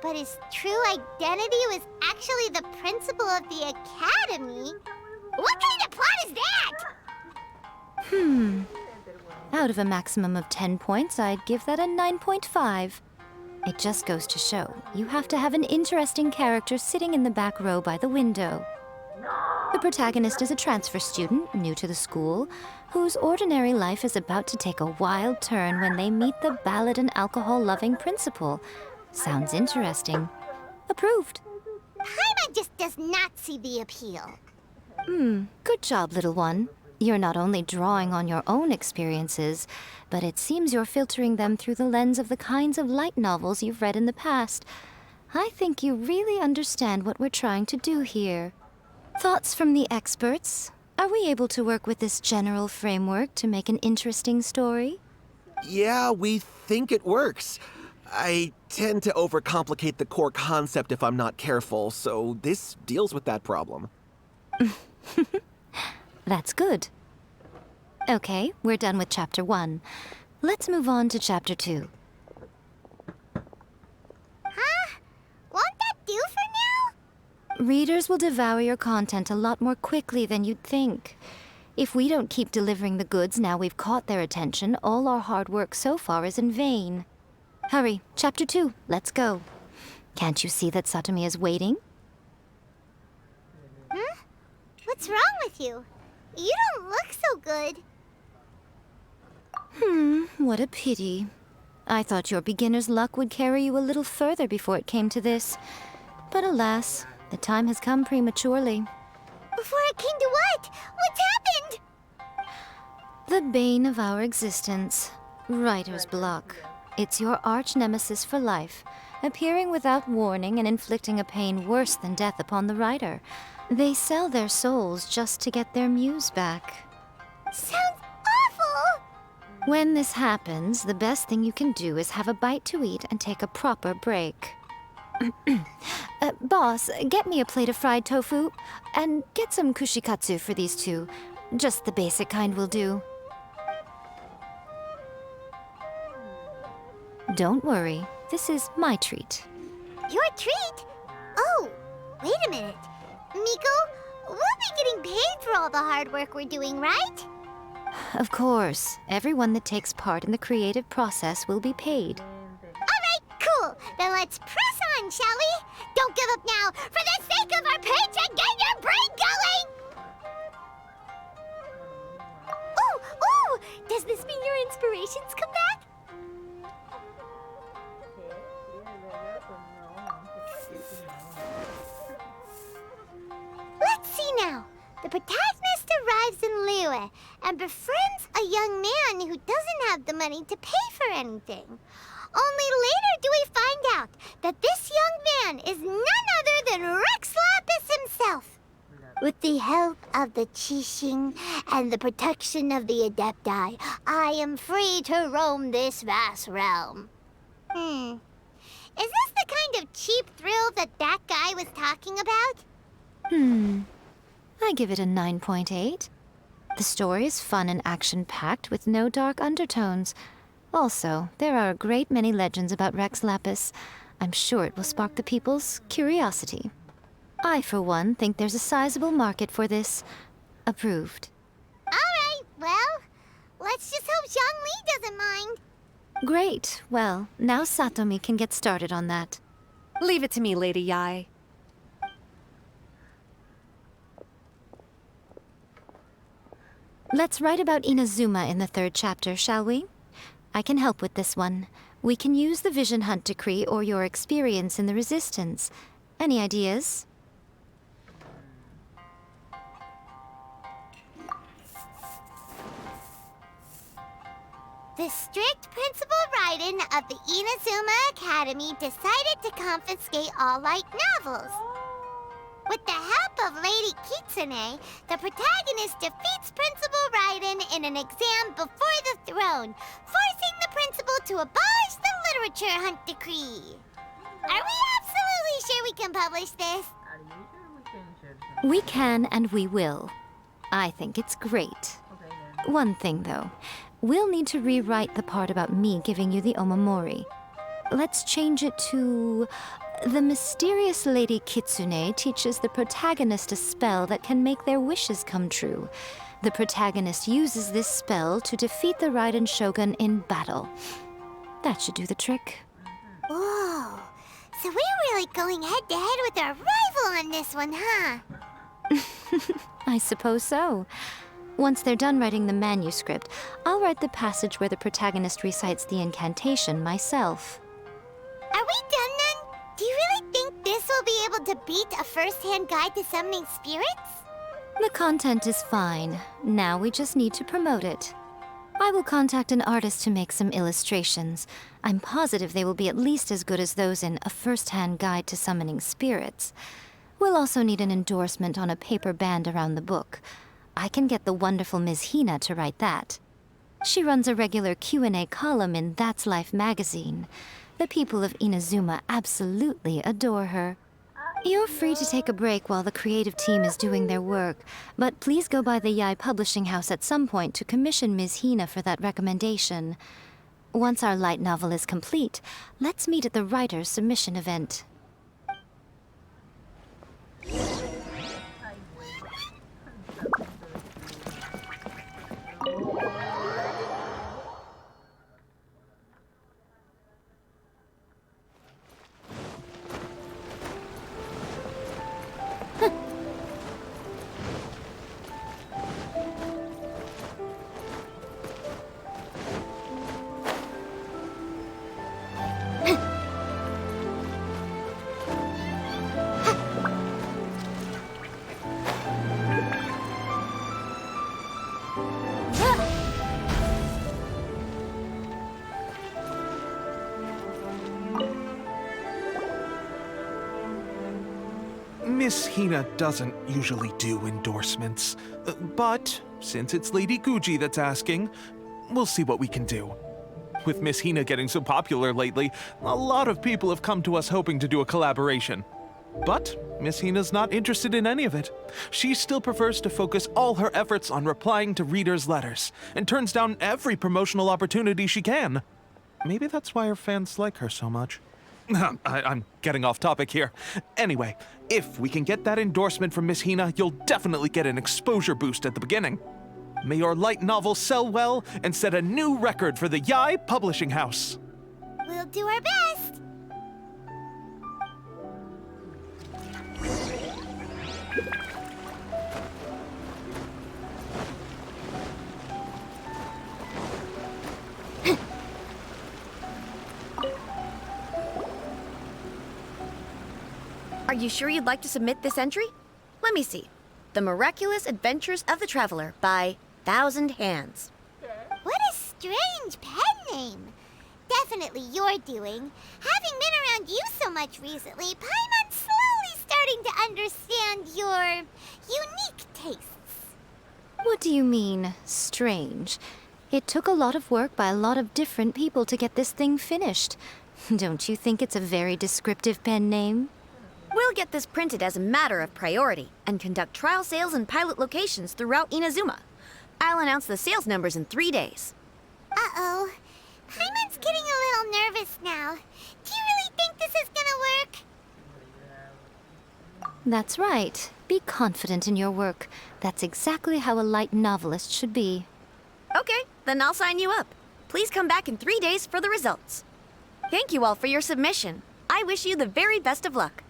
but his true identity was actually the principal of the academy? What kind of plot is that? Out of a maximum of 10 points, I'd give that a 9.5. It just goes to show, you have to have an interesting character sitting in the back row by the window. The protagonist is a transfer student, new to the school, whose ordinary life is about to take a wild turn when they meet the ballad and alcohol-loving principal. Sounds interesting. Approved. Paimon just does not see the appeal. Good job, little one. You're not only drawing on your own experiences, but it seems you're filtering them through the lens of the kinds of light novels you've read in the past. I think you really understand what we're trying to do here. Thoughts from the experts? Are we able to work with this general framework to make an interesting story? Yeah, we think it works. I tend to overcomplicate the core concept if I'm not careful, so this deals with that problem. That's good. Okay, we're done with Chapter 1. Let's move on to Chapter 2. Huh? Won't that do for now? Readers will devour your content a lot more quickly than you'd think. If we don't keep delivering the goods now we've caught their attention, all our hard work so far is in vain. Hurry, Chapter 2, let's go. Can't you see that Satomi is waiting? Huh? What's wrong with you? You don't look so good. What a pity. I thought your beginner's luck would carry you a little further before it came to this. But alas, the time has come prematurely. Before it came to what? What's happened? The bane of our existence, writer's block. It's your arch nemesis for life, appearing without warning and inflicting a pain worse than death upon the writer. They sell their souls just to get their muse back. Sounds awful! When this happens, the best thing you can do is have a bite to eat and take a proper break. Boss, get me a plate of fried tofu, and get some kushikatsu for these two. Just the basic kind will do. Don't worry, this is my treat. Your treat? Oh, wait a minute. Miko, we'll be getting paid for all the hard work we're doing, right? Of course, everyone that takes part in the creative process will be paid. Alright, cool. Then let's press on, shall we? Don't give up now, for the sake of our paycheck, get your brain going! Ooh! Does this mean your inspirations come back? Let's see now. The protagonist arrives in Liyue and befriends a young man who doesn't have the money to pay for anything. Only later do we find out that this young man is none other than Rex Lapis himself. With the help of the Qixing and the protection of the Adepti, I am free to roam this vast realm. Is this the kind of cheap thrill that guy was talking about? I give it a 9.8. The story is fun and action-packed with no dark undertones. Also, there are a great many legends about Rex Lapis. I'm sure it will spark the people's curiosity. I, for one, think there's a sizable market for this. Approved. Alright, well, let's just hope Zhongli doesn't mind. Great. Well, now Satomi can get started on that. Leave it to me, Lady Yae. Let's write about Inazuma in the 3rd chapter, shall we? I can help with this one. We can use the Vision Hunt decree or your experience in the Resistance. Any ideas? The strict Principal Raiden of the Inazuma Academy decided to confiscate all light novels. With the help of Lady Kitsune, the protagonist defeats Principal Raiden in an exam before the throne, forcing the principal to abolish the literature hunt decree. Are we absolutely sure we can publish this? We can and we will. I think it's great. One thing, though. We'll need to rewrite the part about me giving you the Omamori. Let's change it to... The mysterious Lady Kitsune teaches the protagonist a spell that can make their wishes come true. The protagonist uses this spell to defeat the Raiden Shogun in battle. That should do the trick. Whoa. So we're really going head-to-head with our rival on this one, huh? I suppose so. Once they're done writing the manuscript, I'll write the passage where the protagonist recites the incantation myself. Are we done then? Do you really think this will be able to beat a first-hand guide to summoning spirits? The content is fine. Now we just need to promote it. I will contact an artist to make some illustrations. I'm positive they will be at least as good as those in A First-Hand Guide to Summoning Spirits. We'll also need an endorsement on a paper band around the book. I can get the wonderful Ms. Hina to write that. She runs a regular Q&A column in That's Life magazine. The people of Inazuma absolutely adore her. You're free to take a break while the creative team is doing their work, but please go by the Yai Publishing House at some point to commission Ms. Hina for that recommendation. Once our light novel is complete, let's meet at the writer's submission event. Miss Hina doesn't usually do endorsements, but since it's Lady Guji that's asking, we'll see what we can do. With Miss Hina getting so popular lately, a lot of people have come to us hoping to do a collaboration. But Miss Hina's not interested in any of it. She still prefers to focus all her efforts on replying to readers' letters, and turns down every promotional opportunity she can. Maybe that's why her fans like her so much. I'm getting off topic here. Anyway, if we can get that endorsement from Miss Hina, you'll definitely get an exposure boost at the beginning. May your light novel sell well and set a new record for the Yai Publishing House. We'll do our best. Are you sure you'd like to submit this entry? Let me see. The Miraculous Adventures of the Traveler by Thousand Hands. What a strange pen name. Definitely your doing. Having been around you so much recently, Paimon's slowly starting to understand your unique tastes. What do you mean, strange? It took a lot of work by a lot of different people to get this thing finished. Don't you think it's a very descriptive pen name? We'll get this printed as a matter of priority and conduct trial sales in pilot locations throughout Inazuma. I'll announce the sales numbers in 3 days. Uh-oh. Paimon's getting a little nervous now. Do you really think this is gonna work? That's right. Be confident in your work. That's exactly how a light novelist should be. Okay, then I'll sign you up. Please come back in 3 days for the results. Thank you all for your submission. I wish you the very best of luck.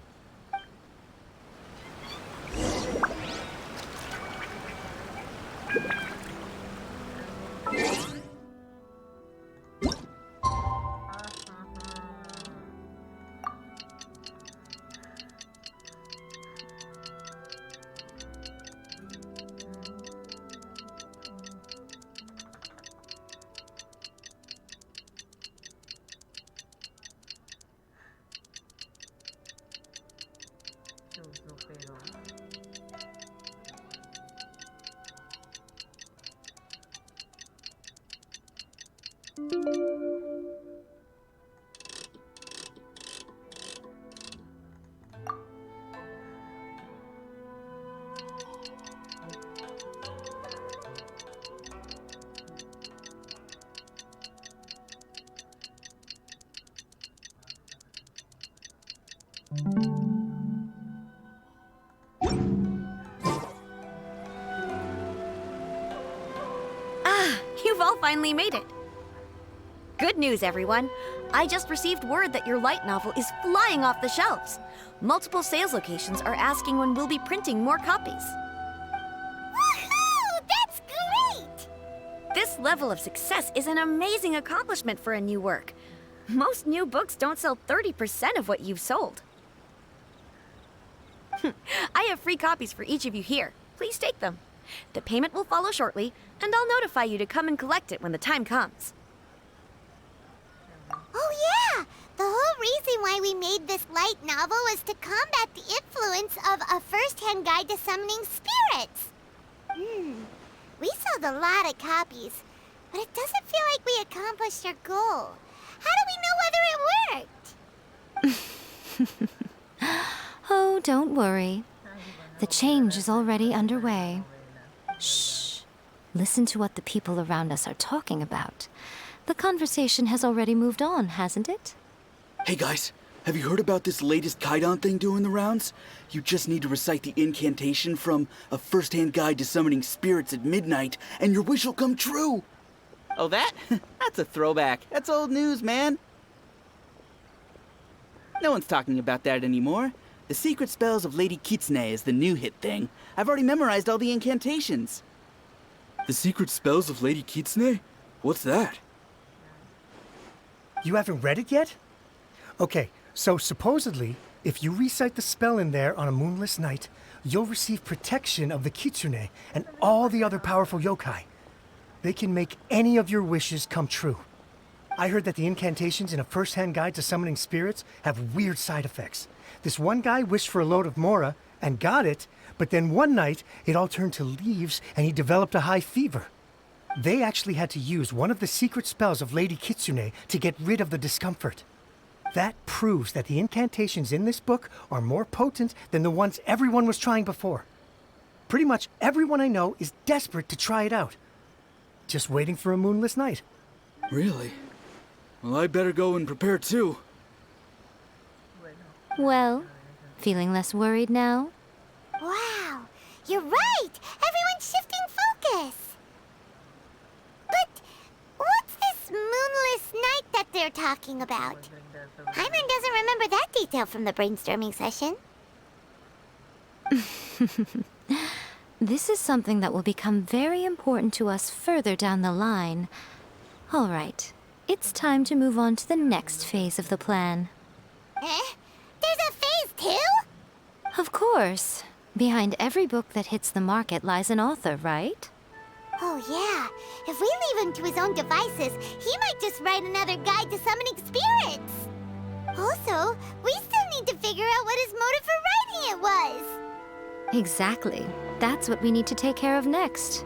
Ah, you've all finally made it. Good news, everyone. I just received word that your light novel is flying off the shelves. Multiple sales locations are asking when we'll be printing more copies. Woohoo! That's great! This level of success is an amazing accomplishment for a new work. Most new books don't sell 30% of what you've sold. I have free copies for each of you here. Please take them. The payment will follow shortly, and I'll notify you to come and collect it when the time comes. Oh yeah! The whole reason why we made this light novel was to combat the influence of a first-hand guide to summoning spirits. We sold a lot of copies, but it doesn't feel like we accomplished our goal. How do we know whether it worked? Oh, don't worry. The change is already underway. Shh. Listen to what the people around us are talking about. The conversation has already moved on, hasn't it? Hey guys, have you heard about this latest Kaidan thing doing the rounds? You just need to recite the incantation from A First-Hand Guide to Summoning Spirits at midnight, and your wish will come true! Oh, that? That's a throwback. That's old news, man. No one's talking about that anymore. The Secret Spells of Lady Kitsune is the new hit thing. I've already memorized all the incantations. The Secret Spells of Lady Kitsune? What's that? You haven't read it yet? Okay, so supposedly, if you recite the spell in there on a moonless night, you'll receive protection of the Kitsune and all the other powerful yokai. They can make any of your wishes come true. I heard that the incantations in A First-Hand Guide to Summoning Spirits have weird side effects. This one guy wished for a load of mora and got it, but then one night it all turned to leaves and he developed a high fever. They actually had to use one of the secret spells of Lady Kitsune to get rid of the discomfort. That proves that the incantations in this book are more potent than the ones everyone was trying before. Pretty much everyone I know is desperate to try it out. Just waiting for a moonless night. Really? Well, I better go and prepare too. Well, feeling less worried now? Wow, you're right! Everyone's shifting focus! But what's this moonless night that they're talking about? Hyman doesn't remember that detail from the brainstorming session. This is something that will become very important to us further down the line. All right, it's time to move on to the next phase of the plan. There's a phase 2? Of course. Behind every book that hits the market lies an author, right? Oh yeah, if we leave him to his own devices, he might just write another guide to summoning spirits. Also, we still need to figure out what his motive for writing it was. Exactly. That's what we need to take care of next.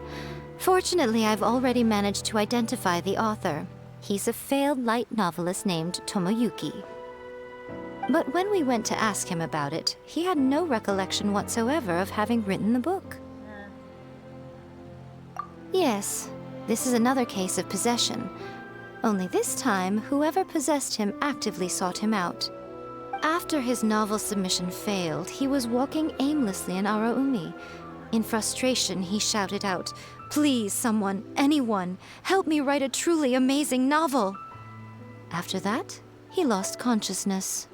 Fortunately, I've already managed to identify the author. He's a failed light novelist named Tomoyuki. But when we went to ask him about it, he had no recollection whatsoever of having written the book. Yes, this is another case of possession. Only this time, whoever possessed him actively sought him out. After his novel submission failed, he was walking aimlessly in Araumi. In frustration, he shouted out, "Please, someone, anyone, help me write a truly amazing novel!" After that, he lost consciousness.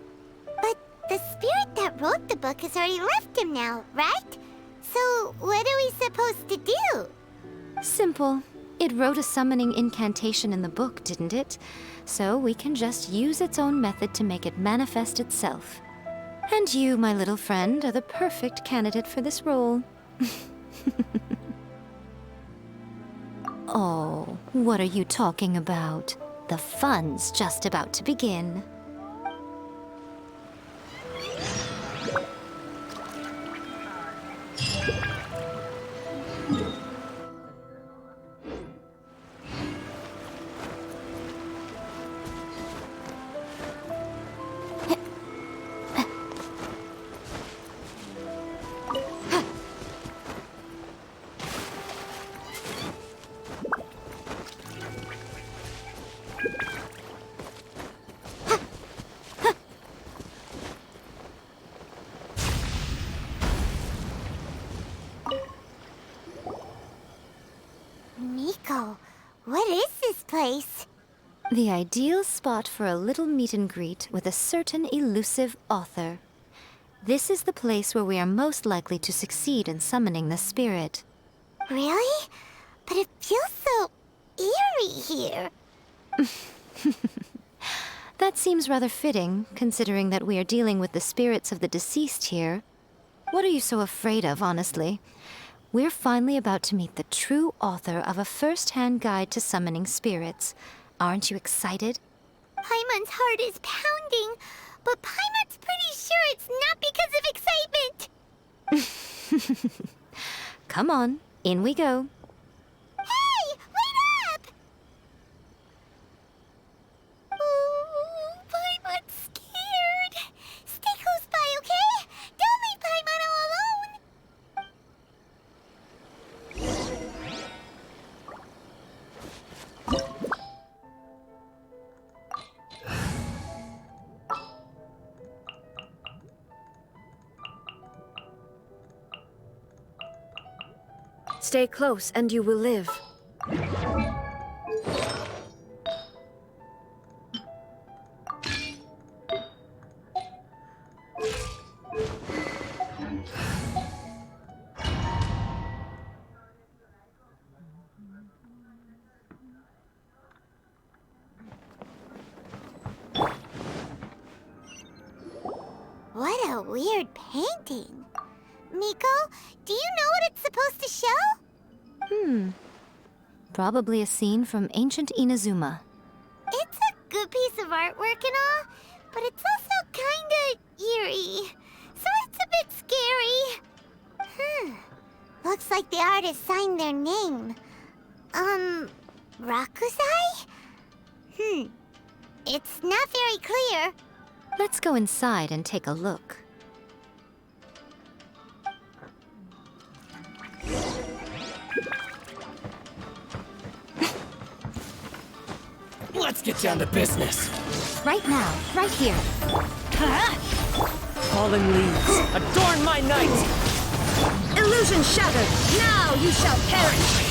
But the spirit that wrote the book has already left him now, right? So what are we supposed to do? Simple. It wrote a summoning incantation in the book, didn't it? So we can just use its own method to make it manifest itself. And you, my little friend, are the perfect candidate for this role. Oh, what are you talking about? The fun's just about to begin. What is this place? The ideal spot for a little meet and greet with a certain elusive author. This is the place where we are most likely to succeed in summoning the spirit. Really? But it feels so eerie here. That seems rather fitting, considering that we are dealing with the spirits of the deceased here. What are you so afraid of, honestly? We're finally about to meet the true author of a first-hand guide to summoning spirits. Aren't you excited? Paimon's heart is pounding, but Paimon's pretty sure it's not because of excitement. Come on, in we go. Hey, wait up! Oh, Paimon's scared. Stay close by, okay? Don't leave Paimon all alone. Stay close and you will live. What a weird painting. Miko, do you know what it's supposed to show? Probably a scene from ancient Inazuma. It's a good piece of artwork and all, but it's also kinda eerie. So it's a bit scary. Looks like the artist signed their name. Rakusai? It's not very clear. Let's go inside and take a look. Let's get down to business. Right now, right here. Fallen leaves, adorn my night! Illusion shattered! Now you shall perish!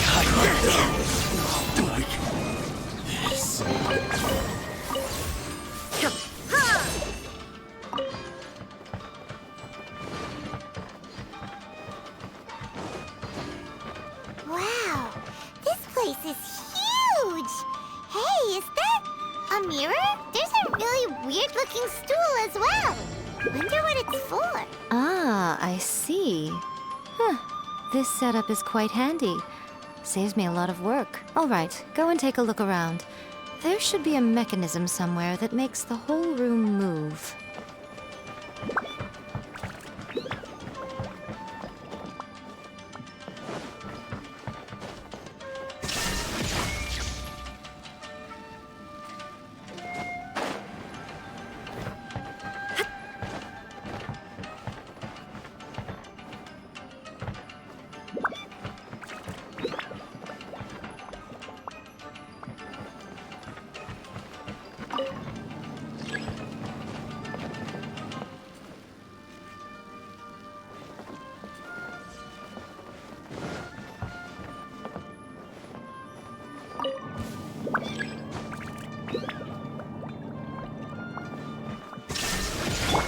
Wow, this place is huge! Hey, is that a mirror? There's a really weird-looking stool as well. Wonder what it's for. Ah, I see. This setup is quite handy. Saves me a lot of work. All right, go and take a look around. There should be a mechanism somewhere that makes the whole room move.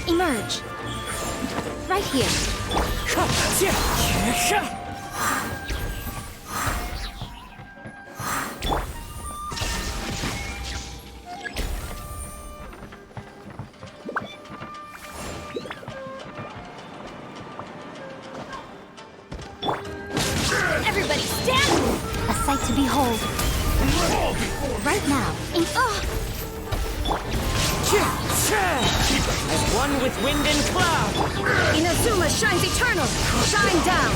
Emerge. Right here. Everybody stand! A sight to behold. Right now. As one with wind and cloud! Inazuma shines eternal! Shine down!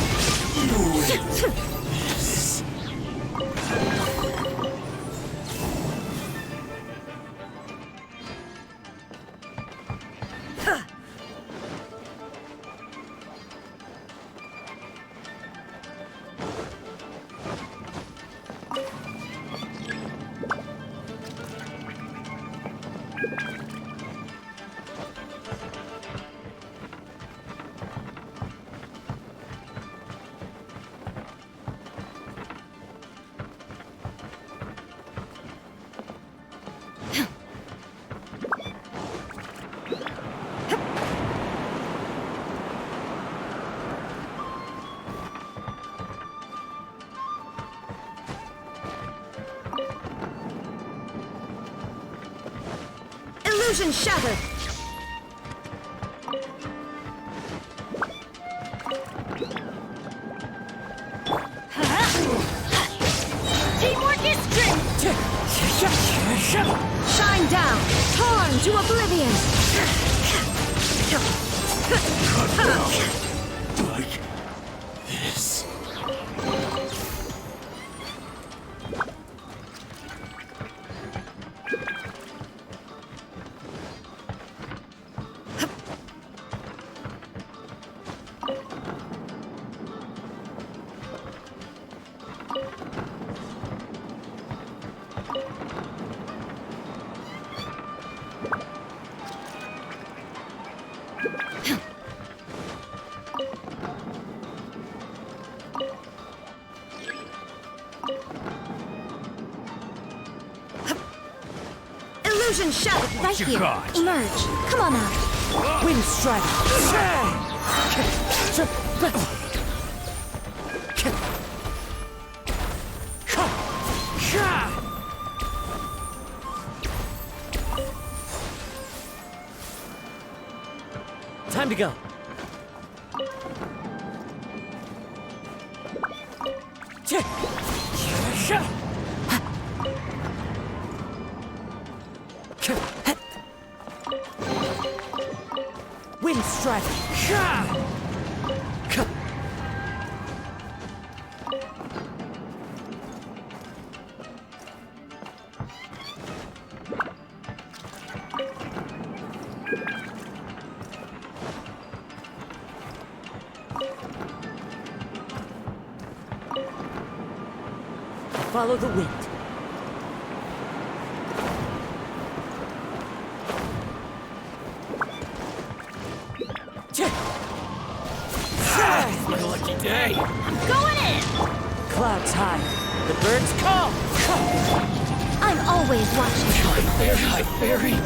Illusion shattered! Teamwork is strength! Shine down! Torn to oblivion! Like this. Illusion shattered! Right here! Emerge! Come on now! Wind strike! Time to go. Wind strike. Follow the wind. My lucky day. Going in! Clouds high. The birds call. I'm always watching. Hi, Fairy.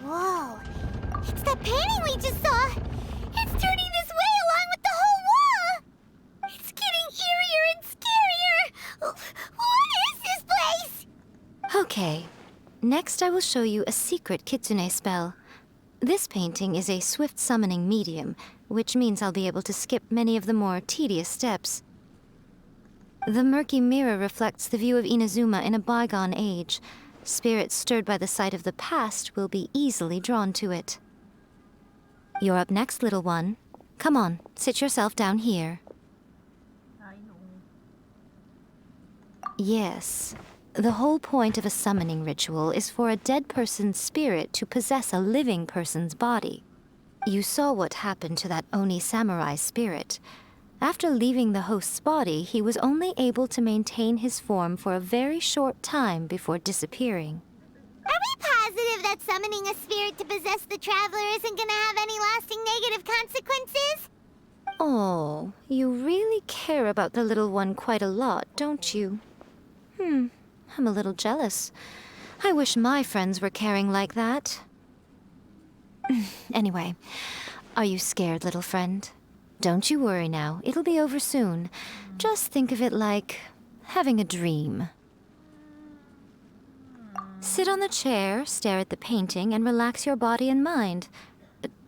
Whoa. It's the painting we just saw. It's turning this way along with the whole wall. It's getting eerier and scarier. What is this place? Okay. Next I will show you a secret kitsune spell. This painting is a swift summoning medium, which means I'll be able to skip many of the more tedious steps. The murky mirror reflects the view of Inazuma in a bygone age. Spirits stirred by the sight of the past will be easily drawn to it. You're up next, little one. Come on, sit yourself down here. Yes. The whole point of a summoning ritual is for a dead person's spirit to possess a living person's body. You saw what happened to that Oni samurai spirit. After leaving the host's body, he was only able to maintain his form for a very short time before disappearing. Are we positive that summoning a spirit to possess the traveler isn't gonna have any lasting negative consequences? Oh, you really care about the little one quite a lot, don't you? I'm a little jealous. I wish my friends were caring like that. Anyway, are you scared, little friend? Don't you worry now, it'll be over soon. Just think of it like having a dream. Sit on the chair, stare at the painting, and relax your body and mind.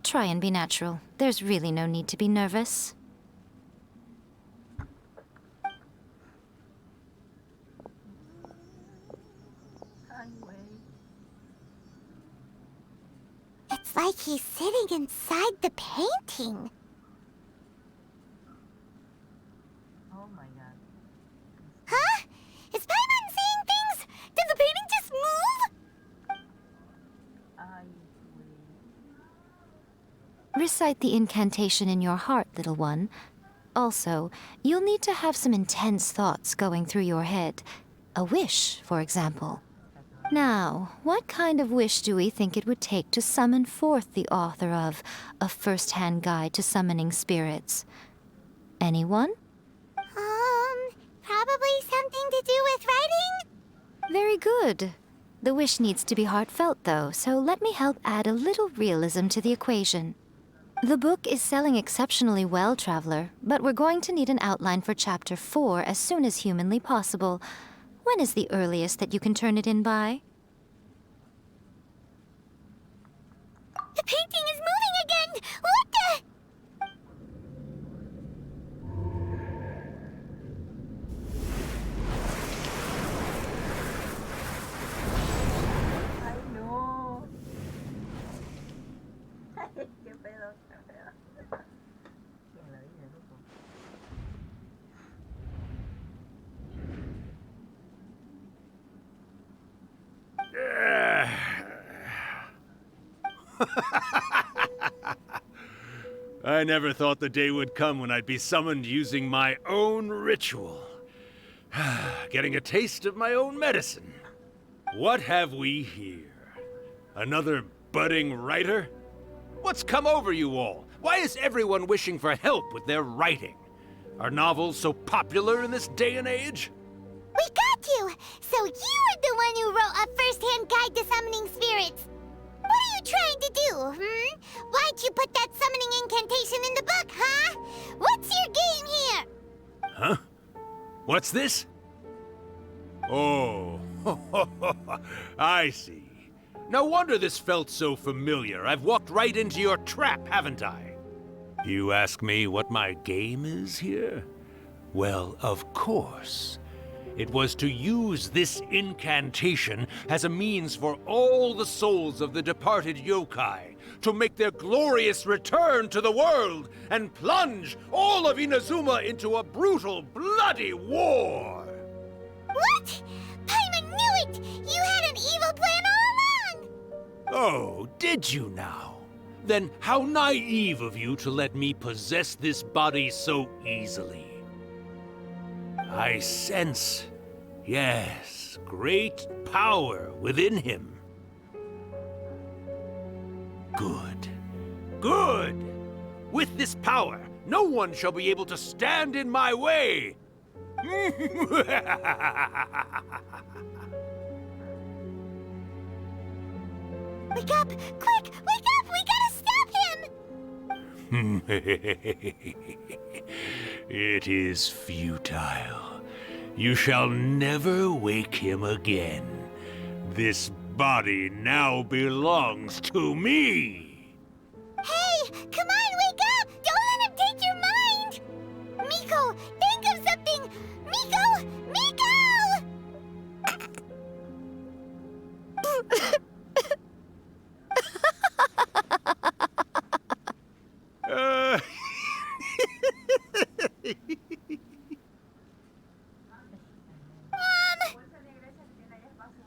Try and be natural. There's really no need to be nervous. It's like he's sitting inside the painting. Oh my god. Huh? Is Paimon seeing things? Did the painting just move? Recite the incantation in your heart, little one. Also, you'll need to have some intense thoughts going through your head. A wish, for example. Now, what kind of wish do we think it would take to summon forth the author of A First-Hand Guide to Summoning Spirits? Anyone? Probably something to do with writing? Very good. The wish needs to be heartfelt, though, so let me help add a little realism to the equation. The book is selling exceptionally well, Traveler, but we're going to need an outline for Chapter 4 as soon as humanly possible. When is the earliest that you can turn it in by? The painting is moving again! What the? Ay, no. Qué pedo, qué feo. ¿Quién lo dice, loco? I never thought the day would come when I'd be summoned using my own ritual. Getting a taste of my own medicine. What have we here? Another budding writer? What's come over you all? Why is everyone wishing for help with their writing? Are novels so popular in this day and age? We got you! So you were the one who wrote A First-Hand Guide to Summoning Spirits. What are you trying to do, Why'd you put that summoning incantation in the book, huh? What's your game here? Huh? What's this? Oh, I see. No wonder this felt so familiar. I've walked right into your trap, haven't I? You ask me what my game is here? Well, of course. It was to use this incantation as a means for all the souls of the departed yokai to make their glorious return to the world and plunge all of Inazuma into a brutal, bloody war! What? Paimon knew it! You had an evil plan all along! Oh, did you now? Then how naive of you to let me possess this body so easily. I sense, yes, great power within him. Good. Good! With this power, no one shall be able to stand in my way! Wake up! Quick! Wake up! We gotta stop him! It is futile. You shall never wake him again. This body now belongs to me! Hey! Come on, wake up! Don't let him take your mind! Miko, think of something! Miko! Miko!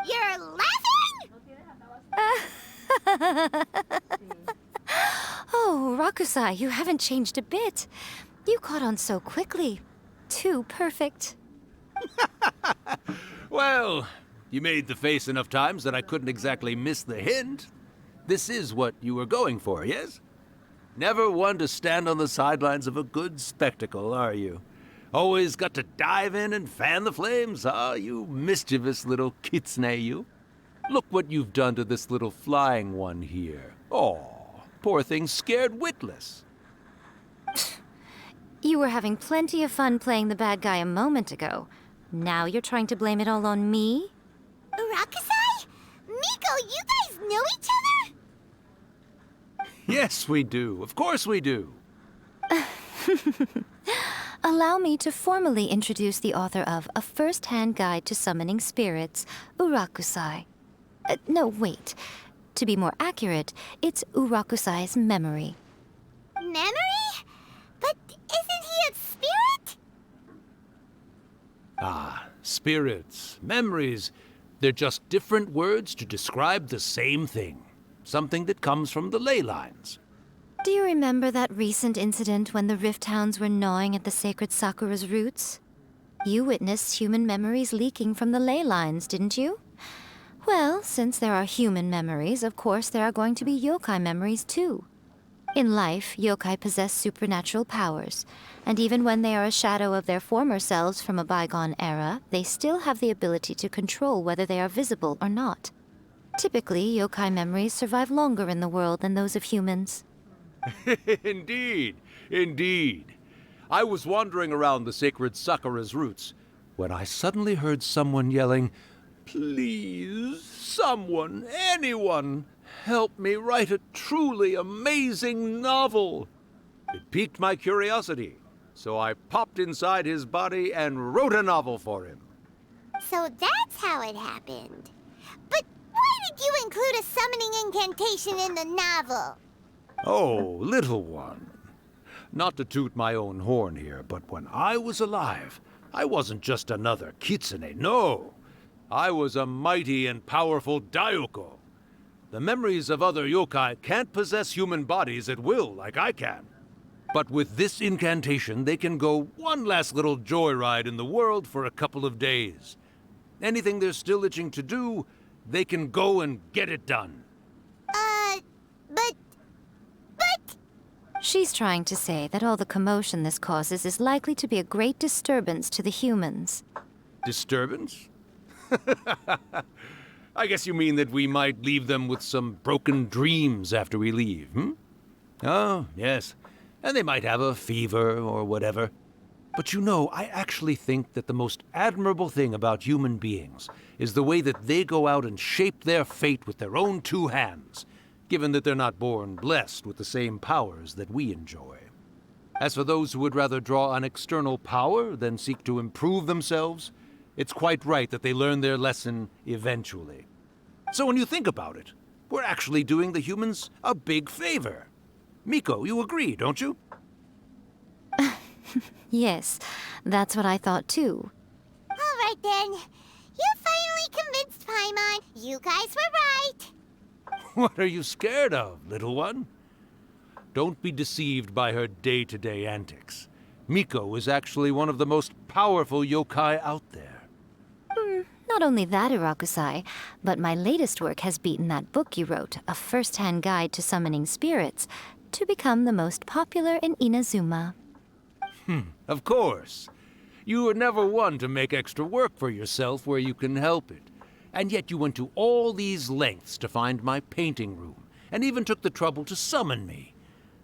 You're laughing? Oh, Rakusai, you haven't changed a bit. You caught on so quickly. Too perfect. Well, you made the face enough times that I couldn't exactly miss the hint. This is what you were going for, yes? Never one to stand on the sidelines of a good spectacle, are you? Always got to dive in and fan the flames, huh? You mischievous little kitsune, you. Look what you've done to this little flying one here. Oh, poor thing scared witless. You were having plenty of fun playing the bad guy a moment ago. Now you're trying to blame it all on me? Urakusai? Miko, you guys know each other? Yes, we do. Of course we do. Allow me to formally introduce the author of A First-Hand Guide to Summoning Spirits, Urakusai. No, wait. To be more accurate, it's Urakusai's memory. Memory? But isn't he a spirit? Ah, spirits, memories. They're just different words to describe the same thing. Something that comes from the ley lines. Do you remember that recent incident when the Rift Hounds were gnawing at the sacred Sakura's roots? You witnessed human memories leaking from the ley lines, didn't you? Well, since there are human memories, of course there are going to be yokai memories too. In life, yokai possess supernatural powers, and even when they are a shadow of their former selves from a bygone era, they still have the ability to control whether they are visible or not. Typically, yokai memories survive longer in the world than those of humans. Indeed, indeed. I was wandering around the sacred Sakura's roots when I suddenly heard someone yelling, "Please, someone, anyone, help me write a truly amazing novel." It piqued my curiosity, so I popped inside his body and wrote a novel for him. So that's how it happened. But why did you include a summoning incantation in the novel? Oh, little one. Not to toot my own horn here, but when I was alive, I wasn't just another kitsune, no. I was a mighty and powerful Daiyoko. The memories of other yokai can't possess human bodies at will like I can. But with this incantation, they can go one last little joyride in the world for a couple of days. Anything they're still itching to do, they can go and get it done. But... She's trying to say that all the commotion this causes is likely to be a great disturbance to the humans. Disturbance? I guess you mean that we might leave them with some broken dreams after we leave, hmm? Oh, yes. And they might have a fever or whatever. But you know, I actually think that the most admirable thing about human beings is the way that they go out and shape their fate with their own two hands, given that they're not born blessed with the same powers that we enjoy. As for those who would rather draw on external power than seek to improve themselves, it's quite right that they learn their lesson eventually. So when you think about it, we're actually doing the humans a big favor. Miko, you agree, don't you? Yes, that's what I thought too. All right then. You finally convinced Paimon. You guys were right. What are you scared of, little one? Don't be deceived by her day-to-day antics. Miko is actually one of the most powerful yokai out there. Not only that, Urakusai, but my latest work has beaten that book you wrote, A First-Hand Guide to Summoning Spirits, to become the most popular in Inazuma. Of course. You were never one to make extra work for yourself where you can help it. And yet you went to all these lengths to find my painting room, and even took the trouble to summon me.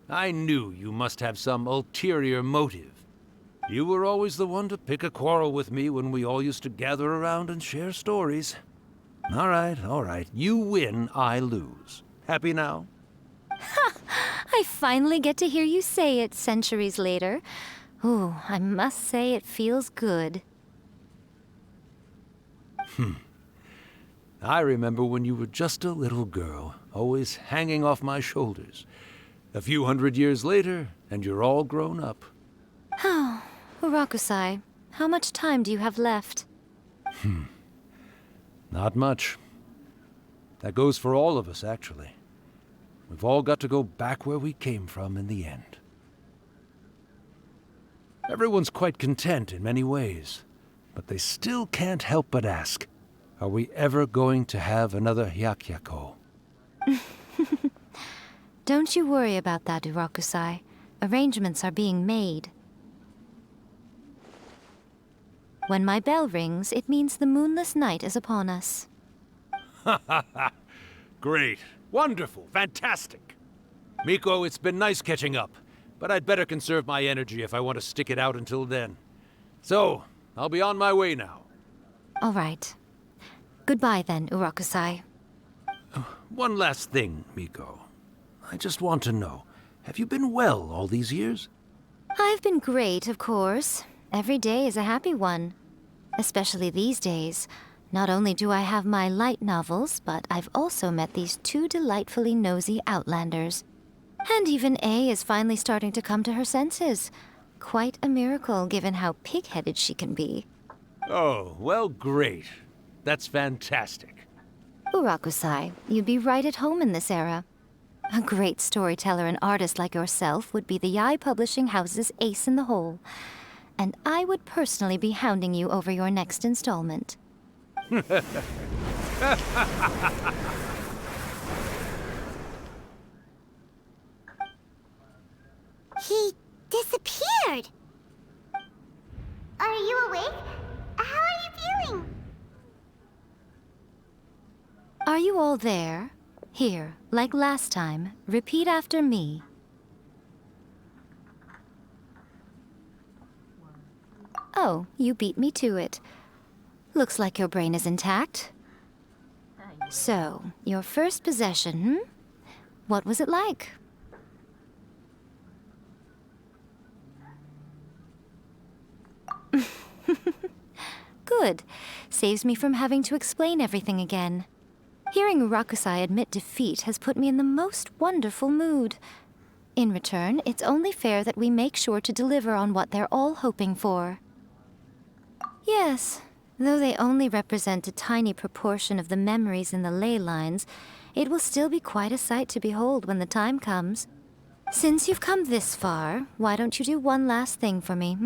I knew you must have some ulterior motive. You were always the one to pick a quarrel with me when we all used to gather around and share stories. All right. You win, I lose. Happy now? I finally get to hear you say it centuries later. Ooh, I must say it feels good. I remember when you were just a little girl, always hanging off my shoulders. A few hundred years later, and you're all grown up. Oh, Urakusai, how much time do you have left? Not much. That goes for all of us, actually. We've all got to go back where we came from in the end. Everyone's quite content in many ways, but they still can't help but ask, are we ever going to have another Hyakyako? Don't you worry about that, Urakusai. Arrangements are being made. When my bell rings, it means the moonless night is upon us. Great. Wonderful. Fantastic. Miko, it's been nice catching up, but I'd better conserve my energy if I want to stick it out until then. So, I'll be on my way now. All right. Goodbye then, Urakusai. One last thing, Miko. I just want to know, have you been well all these years? I've been great, of course. Every day is a happy one. Especially these days. Not only do I have my light novels, but I've also met these two delightfully nosy outlanders. And even A is finally starting to come to her senses. Quite a miracle, given how pig-headed she can be. Oh, well, great. That's fantastic. Urakusai, you'd be right at home in this era. A great storyteller and artist like yourself would be the Yae Publishing House's ace in the hole. And I would personally be hounding you over your next installment. He disappeared. Are you awake? How are you feeling? Are you all there? Here, like last time, repeat after me. Oh, you beat me to it. Looks like your brain is intact. So, your first possession, What was it like? Good. Saves me from having to explain everything again. Hearing Urakusai admit defeat has put me in the most wonderful mood. In return, it's only fair that we make sure to deliver on what they're all hoping for. Yes, though they only represent a tiny proportion of the memories in the ley lines, it will still be quite a sight to behold when the time comes. Since you've come this far, why don't you do one last thing for me,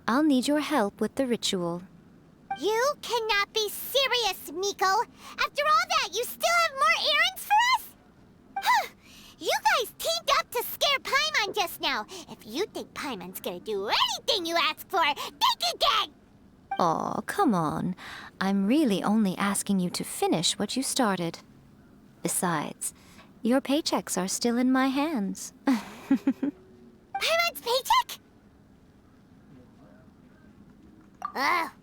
I'll need your help with the ritual. You cannot be serious, Miko! After all that, you still have more errands for us? Huh! You guys teamed up to scare Paimon just now. If you think Paimon's gonna do anything you ask for, think again! Aw, come on. I'm really only asking you to finish what you started. Besides, your paychecks are still in my hands. Paimon's paycheck?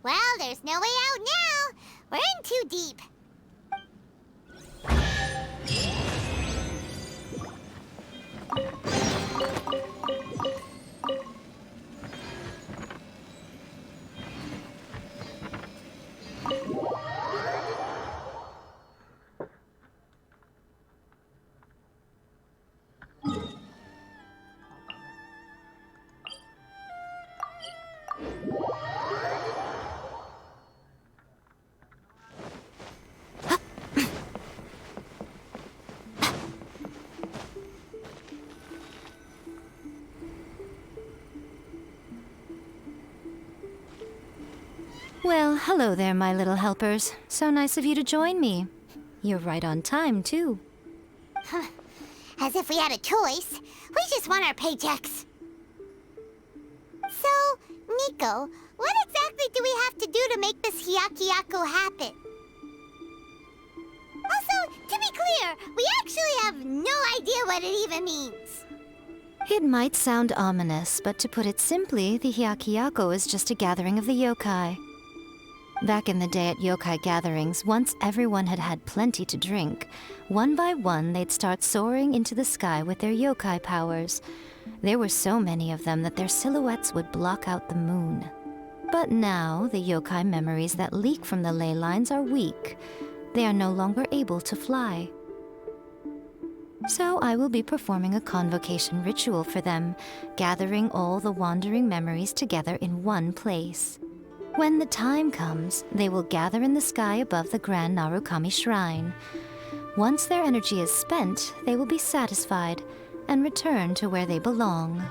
Well, there's no way out now. We're in too deep. Well, hello there, my little helpers. So nice of you to join me. You're right on time, too. As if we had a choice. We just want our paychecks. So, Miko, what exactly do we have to do to make this Hyakuyaku happen? Also, to be clear, we actually have no idea what it even means. It might sound ominous, but to put it simply, the Hyakuyaku is just a gathering of the yokai. Back in the day at yokai gatherings, once everyone had had plenty to drink, one by one they'd start soaring into the sky with their yokai powers. There were so many of them that their silhouettes would block out the moon. But now, the yokai memories that leak from the ley lines are weak. They are no longer able to fly. So I will be performing a convocation ritual for them, gathering all the wandering memories together in one place. When the time comes, they will gather in the sky above the Grand Narukami Shrine. Once their energy is spent, they will be satisfied and return to where they belong.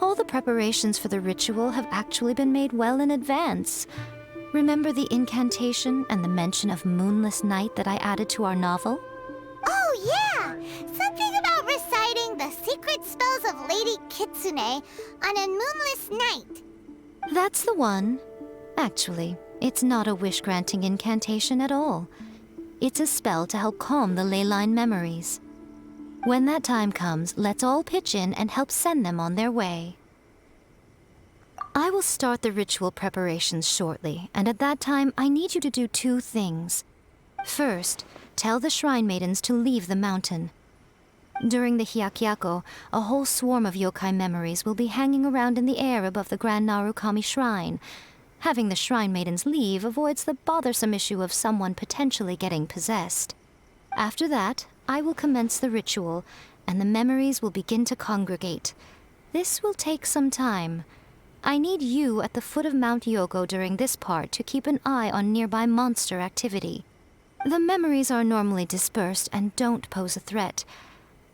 All the preparations for the ritual have actually been made well in advance. Remember the incantation and the mention of moonless night that I added to our novel? Oh, yeah! Something about reciting the secret spells of Lady Kitsune on a moonless night. That's the one. Actually, it's not a wish-granting incantation at all. It's a spell to help calm the ley line memories. When that time comes, let's all pitch in and help send them on their way. I will start the ritual preparations shortly, and at that time, I need you to do 2 things. First, tell the shrine maidens to leave the mountain. During the Hyakyako, a whole swarm of yokai memories will be hanging around in the air above the Grand Narukami Shrine. Having the shrine maidens leave avoids the bothersome issue of someone potentially getting possessed. After that, I will commence the ritual, and the memories will begin to congregate. This will take some time. I need you at the foot of Mount Yogo during this part to keep an eye on nearby monster activity. The memories are normally dispersed and don't pose a threat,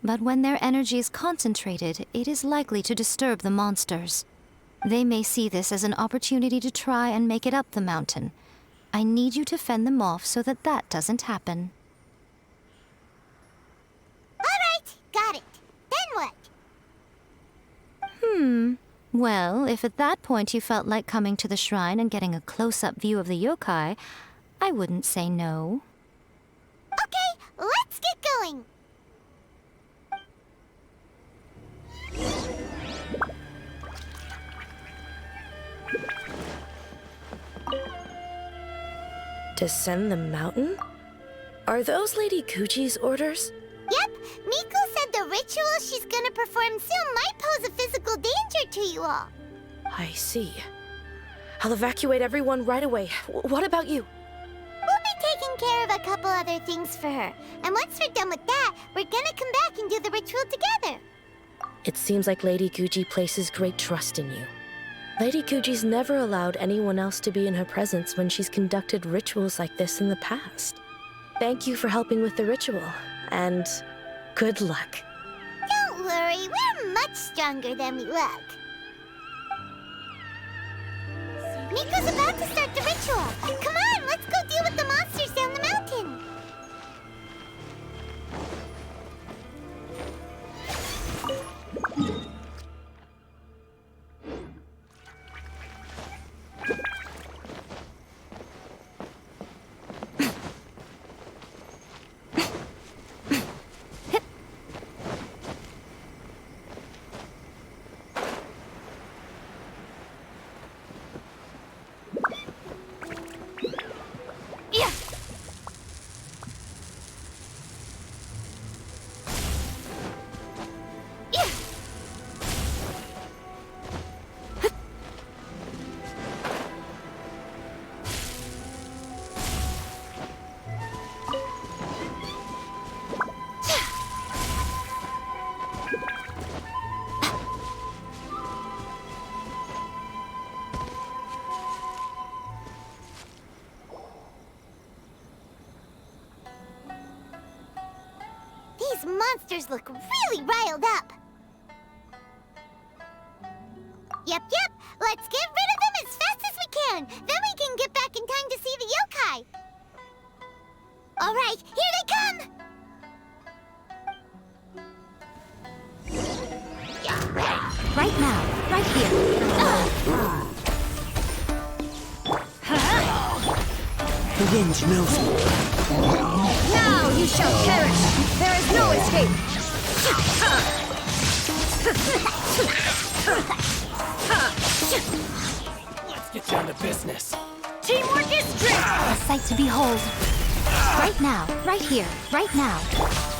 but when their energy is concentrated, it is likely to disturb the monsters. They may see this as an opportunity to try and make it up the mountain. I need you to fend them off so that that doesn't happen. All right, got it. Then what? Well, if at that point you felt like coming to the shrine and getting a close-up view of the yokai, I wouldn't say no. Okay, let's get going. Descend the mountain? Are those Lady Guji's orders? Yep, Miko said the ritual she's gonna perform soon might pose a physical danger to you all. I see. I'll evacuate everyone right away. What about you? We'll be taking care of a couple other things for her. And once we're done with that, we're gonna come back and do the ritual together. It seems like Lady Guji places great trust in you. Lady Guji's never allowed anyone else to be in her presence when she's conducted rituals like this in the past. Thank you for helping with the ritual, and good luck. Don't worry, we're much stronger than we look. Miko's about to start the ritual. Come on, let's go deal with the monsters down the mountain. These monsters look really riled up. Yep. Let's get rid of them as fast as we can. Then we can get back in time to see the yokai. All right, here they come. Right now, right here. The wind knows me. Now you shall perish! There is no escape! Let's get down to business. Teamwork is strength! A sight to behold. Right now, right here, right now.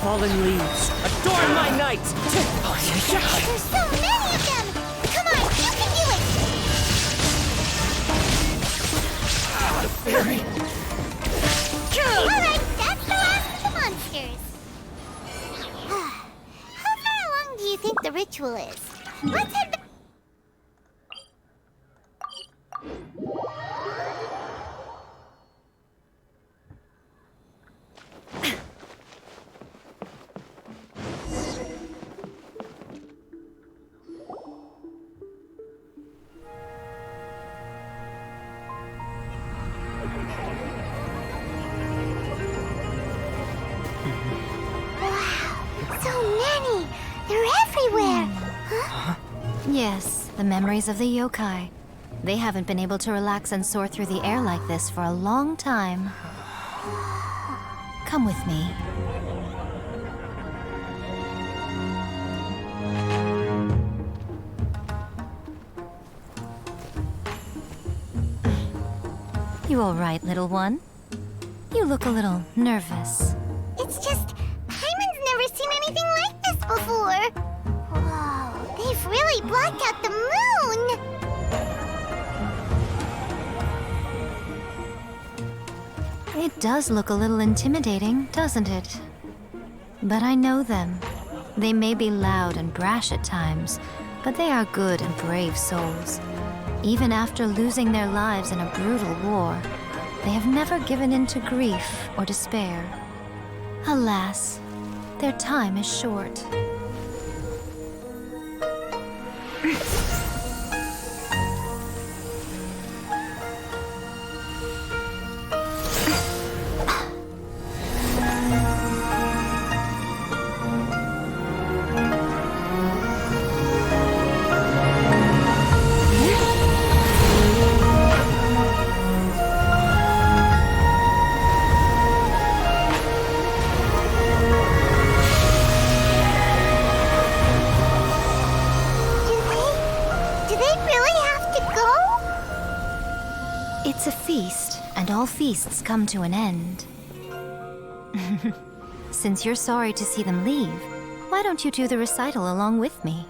Fallen leaves, adorn my night! There's so many of them! Come on, you can do it! Fairy! Alright, that's the last of the monsters. How far along do you think the ritual is? Let's head back. Wow, so many! They're everywhere! Huh? Yes, the memories of the yokai. They haven't been able to relax and soar through the air like this for a long time. Come with me. You all right, little one? You look a little nervous. It's just, Paimon's never seen anything like this before. Whoa, they've really blocked out the moon! It does look a little intimidating, doesn't it? But I know them. They may be loud and brash at times, but they are good and brave souls. Even after losing their lives in a brutal war, they have never given in to grief or despair. Alas, their time is short. It's a feast, and all feasts come to an end. Since you're sorry to see them leave, why don't you do the recital along with me?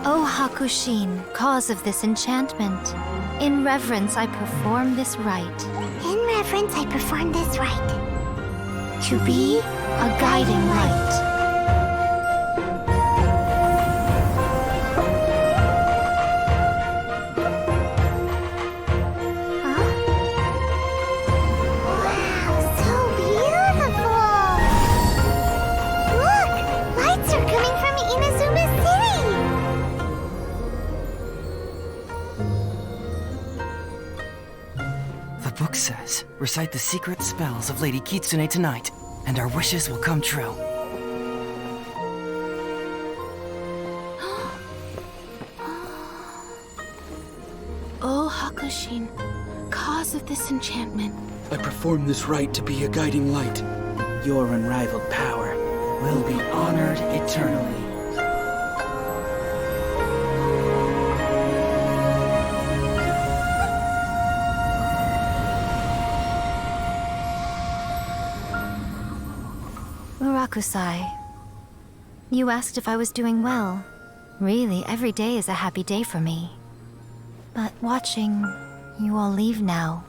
O Hakushin, cause of this enchantment, in reverence I perform this rite. In reverence I perform this rite. To be a guiding light. The book says, recite the secret spells of Lady Kitsune tonight, and our wishes will come true. O Hakushin, cause of this enchantment. I perform this rite to be a guiding light. Your unrivaled power will be honored eternally. Murakusai, you asked if I was doing well. Really, every day is a happy day for me. But watching you all leave now,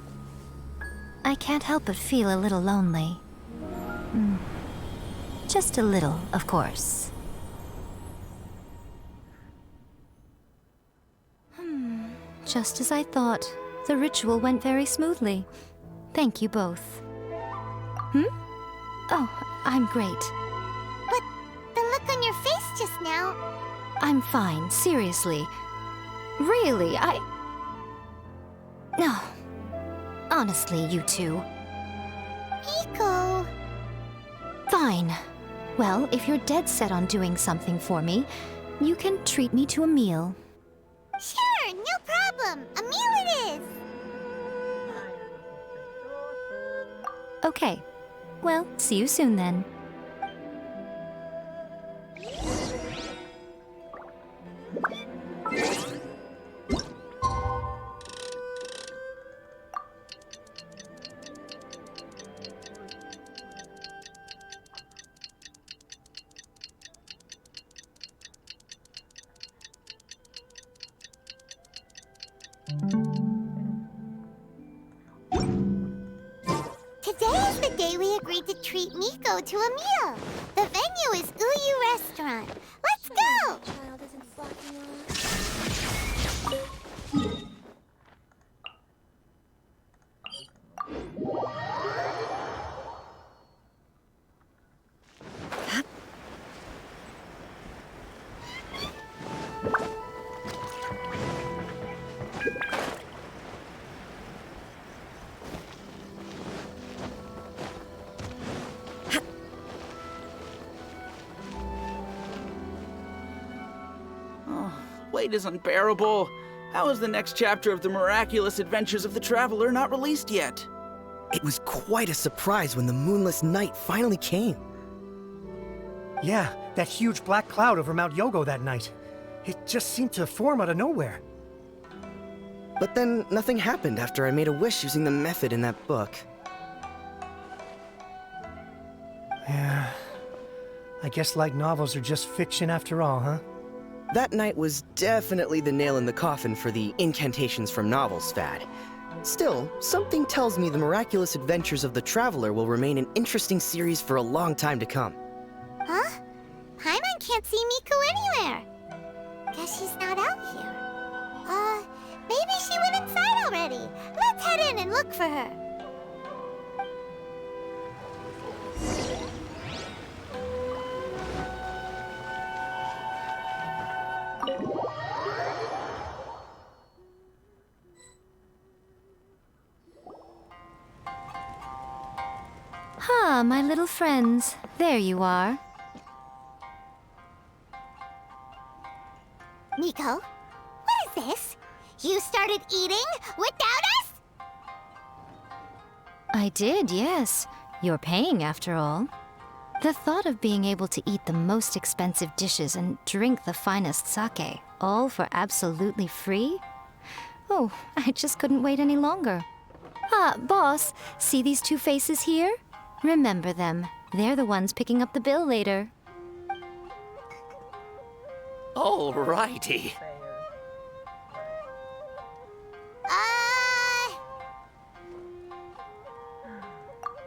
I can't help but feel a little lonely. Just a little, of course. Just as I thought, the ritual went very smoothly. Thank you both. Oh, I'm great. But the look on your face just now... I'm fine, seriously. Really, No. Honestly, you two. Miko... Fine. Well, if you're dead set on doing something for me, you can treat me to a meal. Sure, no problem. A meal it is. Okay. Well, see you soon then. Today is the day we agreed to treat Miko to a meal. The venue is Uyu Restaurant. Let's go! Wait is unbearable. How is the next chapter of the miraculous adventures of the traveler not released yet? It was quite a surprise when the moonless night finally came. Yeah, that huge black cloud over Mount Yogo that night. It just seemed to form out of nowhere. But then nothing happened after I made a wish using the method in that book. Yeah. I guess light novels are just fiction after all, huh? That night was definitely the nail in the coffin for the incantations from novels fad. Still, something tells me the miraculous adventures of the Traveler will remain an interesting series for a long time to come. Huh? Paimon can't see Miko anywhere. Guess she's not out here. Maybe she went inside already. Let's head in and look for her. Ah, my little friends. There you are. Miko, what is this? You started eating without us? I did, yes. You're paying after all. The thought of being able to eat the most expensive dishes and drink the finest sake, all for absolutely free? Oh, I just couldn't wait any longer. Ah, boss, see these two faces here? Remember them. They're the ones picking up the bill later. Alrighty.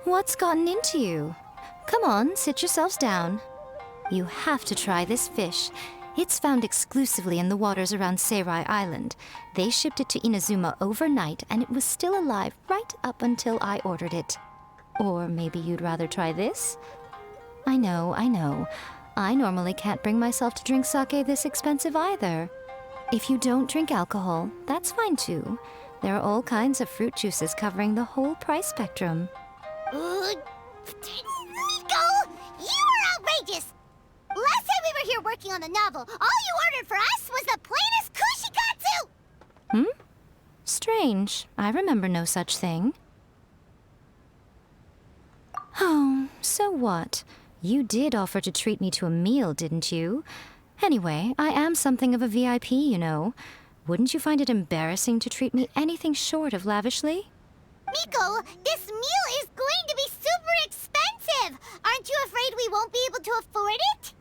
What's gotten into you? Come on, sit yourselves down. You have to try this fish. It's found exclusively in the waters around Seirai Island. They shipped it to Inazuma overnight, and it was still alive right up until I ordered it. Or maybe you'd rather try this? I know. I normally can't bring myself to drink sake this expensive either. If you don't drink alcohol, that's fine too. There are all kinds of fruit juices covering the whole price spectrum. Miko! You are outrageous! Last time we were here working on the novel, all you ordered for us was the plainest kushikatsu! Strange. I remember no such thing. Oh, so what? You did offer to treat me to a meal, didn't you? Anyway, I am something of a VIP, you know. Wouldn't you find it embarrassing to treat me anything short of lavishly? Miko, this meal is going to be super expensive! Aren't you afraid we won't be able to afford it?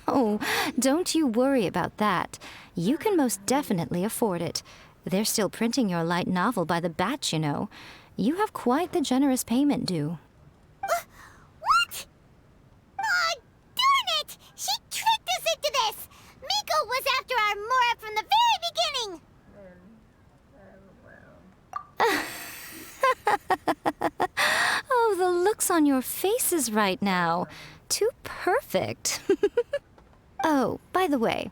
Oh, don't you worry about that. You can most definitely afford it. They're still printing your light novel by the batch, you know. You have quite the generous payment due. What? Aw, darn it! She tricked us into this! Miko was after our Mora from the very beginning! Oh, the looks on your faces right now. Too perfect. Oh, by the way,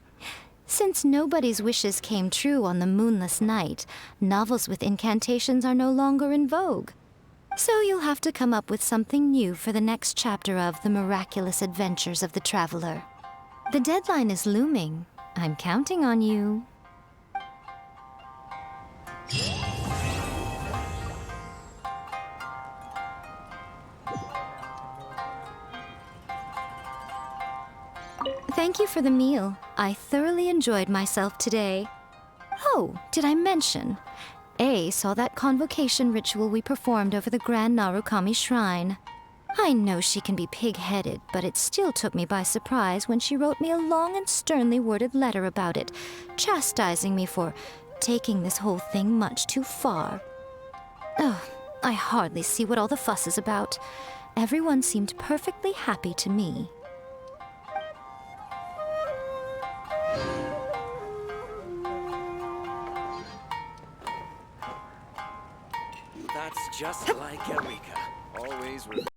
since nobody's wishes came true on the moonless night, novels with incantations are no longer in vogue. So you'll have to come up with something new for the next chapter of The Miraculous Adventures of the Traveler. The deadline is looming. I'm counting on you. Thank you for the meal. I thoroughly enjoyed myself today. Oh, did I mention? A saw that convocation ritual we performed over the Grand Narukami Shrine. I know she can be pig-headed, but it still took me by surprise when she wrote me a long and sternly worded letter about it, chastising me for taking this whole thing much too far. Oh, I hardly see what all the fuss is about. Everyone seemed perfectly happy to me. That's just like Eureka. Always